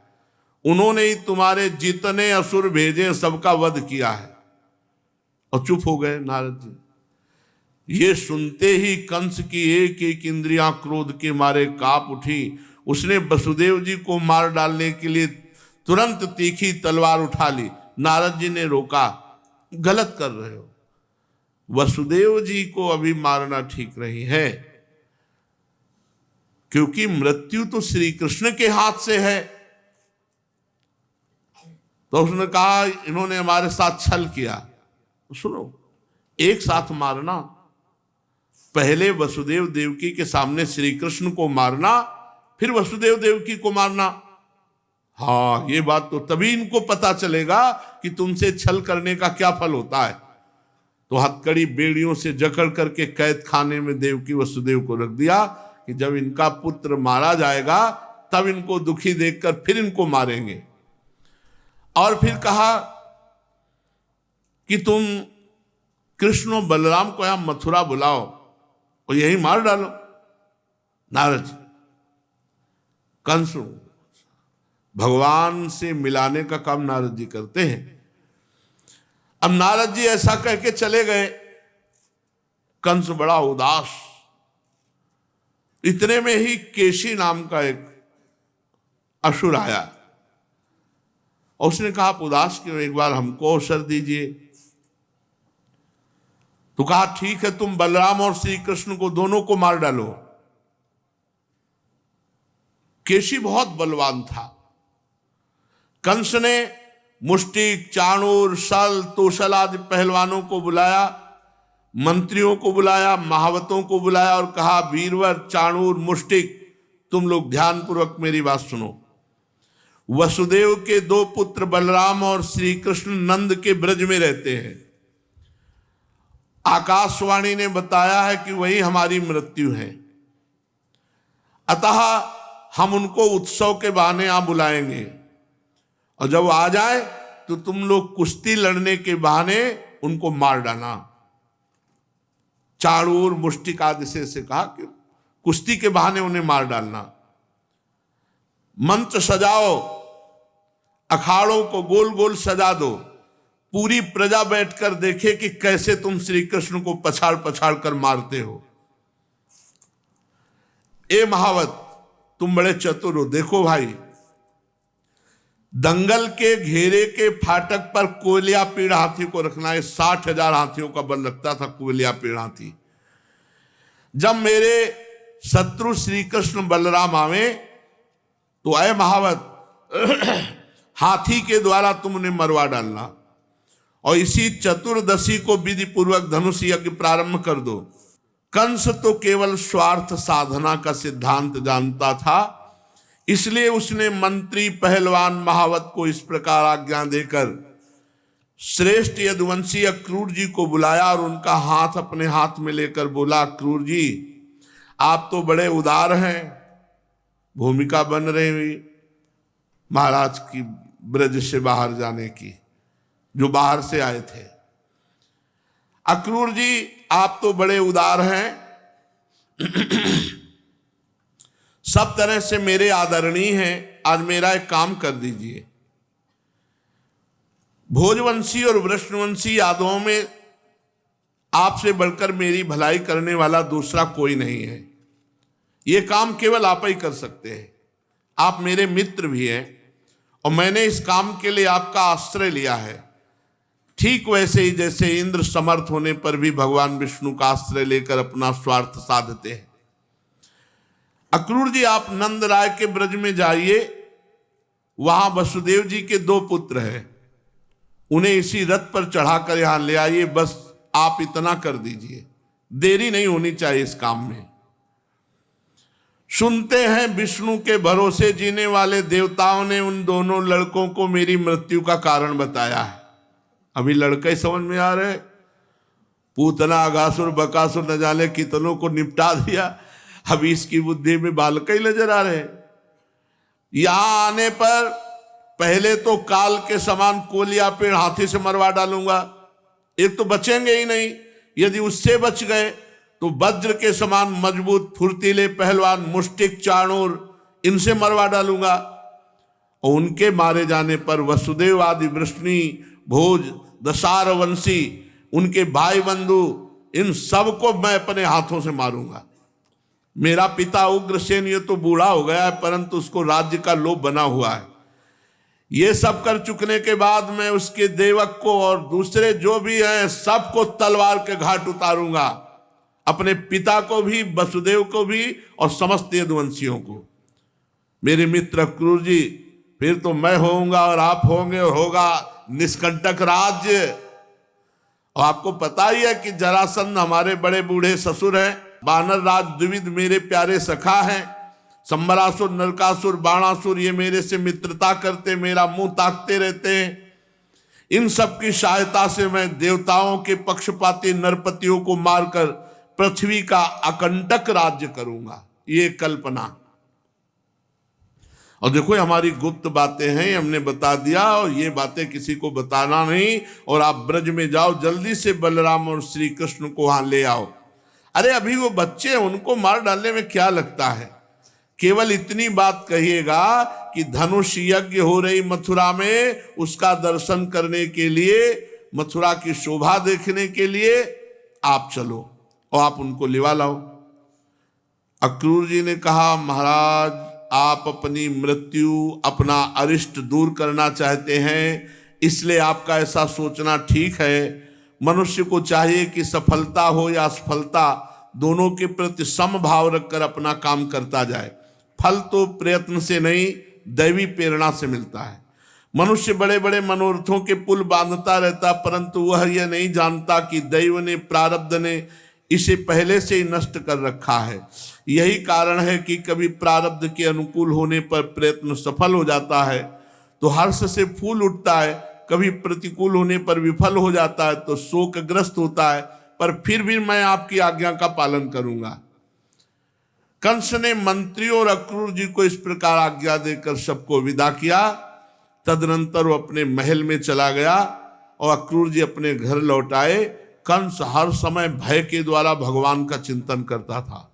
उन्होंने ही तुम्हारे जितने असुर भेजे सबका वध किया है। और चुप हो गए नारद जी। ये सुनते ही कंस की एक एक इंद्रियां क्रोध के मारे कांप उठी। उसने वसुदेव जी को मार डालने के लिए तुरंत तीखी तलवार उठा ली। नारद जी ने रोका, गलत कर रहे हो, वसुदेव जी को अभी मारना ठीक नहीं है, क्योंकि मृत्यु तो श्री कृष्ण के हाथ से है। तो उसने कहा इन्होंने हमारे साथ छल किया। सुनो, एक साथ मारना, पहले वसुदेव देवकी के सामने श्री कृष्ण को मारना, फिर वसुदेव देवकी को मारना। हाँ, ये बात तो तभी इनको पता चलेगा कि तुमसे छल करने का क्या फल होता है। तो हथकड़ी बेड़ियों से जकड़ करके कैद खाने में देवकी वसुदेव को रख दिया कि जब इनका पुत्र मारा जाएगा तब इनको दुखी देखकर फिर इनको मारेंगे। और फिर कहा कि तुम कृष्ण और बलराम को यहां मथुरा बुलाओ और यही मार डालो। नारद जी, कंस भगवान से मिलाने का काम नारद जी करते हैं। अब नारद जी ऐसा कह के चले गए। कंस बड़ा उदास। इतने में ही केशी नाम का एक असुर आया और उसने कहा, आप उदास क्यों, एक बार हमको अवसर दीजिए। तो कहा ठीक है, तुम बलराम और श्री कृष्ण को दोनों को मार डालो। केशी बहुत बलवान था। कंस ने मुष्टिक, चाणूर, सल, तोशल आदि पहलवानों को बुलाया, मंत्रियों को बुलाया, महावतों को बुलाया और कहा, वीरवर, चाणूर, मुष्टिक, तुम लोग ध्यानपूर्वक मेरी बात सुनो। वसुदेव के दो पुत्र बलराम और श्री कृष्ण नंद के ब्रज में रहते हैं। आकाशवाणी ने बताया है कि वही हमारी मृत्यु है, अतः हम उनको उत्सव के बहाने यहां बुलाएंगे और जब आ जाए तो तुम लोग कुश्ती लड़ने के बहाने उनको मार डालना। चाणूर, मुष्टिक आदि से कहा कि कुश्ती के बहाने उन्हें मार डालना। मंच सजाओ, अखाड़ों को गोल गोल सजा दो, पूरी प्रजा बैठकर देखे कि कैसे तुम श्री कृष्ण को पछाड़ पछाड़ कर मारते हो। ए महावत, तुम बड़े चतुर हो। देखो भाई, दंगल के घेरे के फाटक पर कोयलिया पीड़ हाथी को रखना है। 60,000 हाथियों का बल लगता था कोयलिया पीड़ हाथी। जब मेरे शत्रु श्री कृष्ण बलराम आवे तो अय महावत, हाथी के द्वारा तुम उन्हें मरवा डालना और इसी चतुर्दशी को विधि पूर्वक धनुष यज्ञ प्रारंभ कर दो। कंस तो केवल स्वार्थ साधना का सिद्धांत जानता था, इसलिए उसने मंत्री, पहलवान, महावत को इस प्रकार आज्ञा देकर श्रेष्ठ यदुवंशी अक्रूर जी को बुलाया और उनका हाथ अपने हाथ में लेकर बोला, अक्रूर जी, आप तो बड़े उदार हैं, भूमिका बन रही हुई महाराज की ब्रज से बाहर जाने की, जो बाहर से आए थे। अक्रूर जी, आप तो बड़े उदार हैं, सब तरह से मेरे आदरणीय हैं, आज मेरा एक काम कर दीजिए। भोजवंशी और वृषणवंशी यादवों में आपसे बढ़कर मेरी भलाई करने वाला दूसरा कोई नहीं है। यह काम केवल आप ही कर सकते हैं। आप मेरे मित्र भी हैं और मैंने इस काम के लिए आपका आश्रय लिया है। ठीक वैसे ही जैसे इंद्र समर्थ होने पर भी भगवान विष्णु का आश्रय लेकर अपना स्वार्थ साधते हैं। अक्रूर जी, आप नंद राय के ब्रज में जाइए, वहां वसुदेव जी के 2 पुत्र हैं, उन्हें इसी रथ पर चढ़ाकर यहां ले आइए। बस आप इतना कर दीजिए, देरी नहीं होनी चाहिए इस काम में। सुनते हैं विष्णु के भरोसे जीने वाले देवताओं ने उन दोनों लड़कों को मेरी मृत्यु का कारण बताया है। अभी लड़के समझ में आ रहे, पूतना, अगासुर, बकासुर न जाने कितनों को निपटा दिया, अभी इसकी बुद्धि में बालक ही नजर आ रहे। यहां आने पर पहले तो काल के समान कोलिया पेड़ हाथी से मरवा डालूंगा, एक तो बचेंगे ही नहीं, यदि उससे बच गए तो वज्र के समान मजबूत फुर्तीले पहलवान मुष्टिक, चाणूर, इनसे मरवा डालूंगा और उनके मारे जाने पर वसुदेव आदि वृष्णि, भोज, दशार वंशी, उनके भाई बंधु, इन सबको मैं अपने हाथों से मारूंगा। मेरा पिता उग्रसेन ये तो बूढ़ा हो गया है, परंतु उसको राज्य का लोभ बना हुआ है। ये सब कर चुकने के बाद मैं उसके देवक को और दूसरे जो भी हैं सबको तलवार के घाट उतारूंगा, अपने पिता को भी, वसुदेव को भी और समस्त यदुवंशियों को। मेरे मित्र अक्रूर जी, फिर तो मैं होऊंगा और आप होंगे और होगा निष्कंटक राज्य। और आपको पता ही है कि जरासंध हमारे बड़े बूढ़े ससुर हैं, वानर राज द्विविध मेरे प्यारे सखा हैं, संबरासुर, नरकासुर, बाणासुर ये मेरे से मित्रता करते, मेरा मुंह ताकते रहते हैं। इन सब की सहायता से मैं देवताओं के पक्षपाती नरपतियों को मारकर पृथ्वी का अकंटक राज्य करूंगा, ये कल्पना। और देखो हमारी गुप्त बातें हैं, हमने बता दिया और ये बातें किसी को बताना नहीं। और आप ब्रज में जाओ, जल्दी से बलराम और श्री कृष्ण को वहां ले आओ। अरे अभी वो बच्चे, उनको मार डालने में क्या लगता है, केवल इतनी बात कहिएगा कि धनुष यज्ञ हो रही मथुरा में, उसका दर्शन करने के लिए, मथुरा की शोभा देखने के लिए आप चलो और आप उनको लिवा लाओ। अक्रूर जी ने कहा, महाराज आप अपनी मृत्यु, अपना अरिष्ट दूर करना चाहते हैं, इसलिए आपका ऐसा सोचना ठीक है, मनुष्य को चाहिए कि सफलता हो या असफलता, दोनों के प्रति समभाव रखकर अपना काम करता जाए। फल तो प्रयत्न से नहीं, दैवी प्रेरणा से मिलता है। मनुष्य बड़े बड़े मनोरथों के पुल बांधता रहता, परंतु वह यह नहीं जानता कि दैव ने, प्रारब्ध ने इसे पहले से ही नष्ट कर रखा है। यही कारण है कि कभी प्रारब्ध के अनुकूल होने पर प्रयत्न सफल हो जाता है तो हर्ष से फूल उठता है, कभी प्रतिकूल होने पर विफल हो जाता है तो शोकग्रस्त होता है, पर फिर भी मैं आपकी आज्ञा का पालन करूंगा। कंस ने मंत्रियों और अक्रूर जी को इस प्रकार आज्ञा देकर सबको विदा किया। तदनंतर वो अपने महल में चला गया और अक्रूर जी अपने घर लौट आए। कंस हर समय भय के द्वारा भगवान का चिंतन करता था।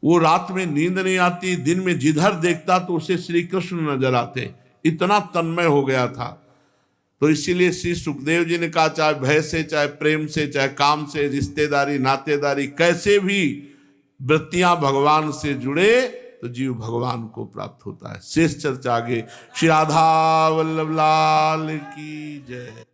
वो रात में नींद नहीं आती, दिन में जिधर देखता तो उसे श्री कृष्ण नजर आते, इतना तन्मय हो गया था। तो इसीलिए श्री सुखदेव जी ने कहा, चाहे भय से, चाहे प्रेम से, चाहे काम से, रिश्तेदारी, नातेदारी, कैसे भी वृत्तियां भगवान से जुड़े तो जीव भगवान को प्राप्त होता है। शेष चर्चा आगे। श्री राधा वल्लभ लाल की जय।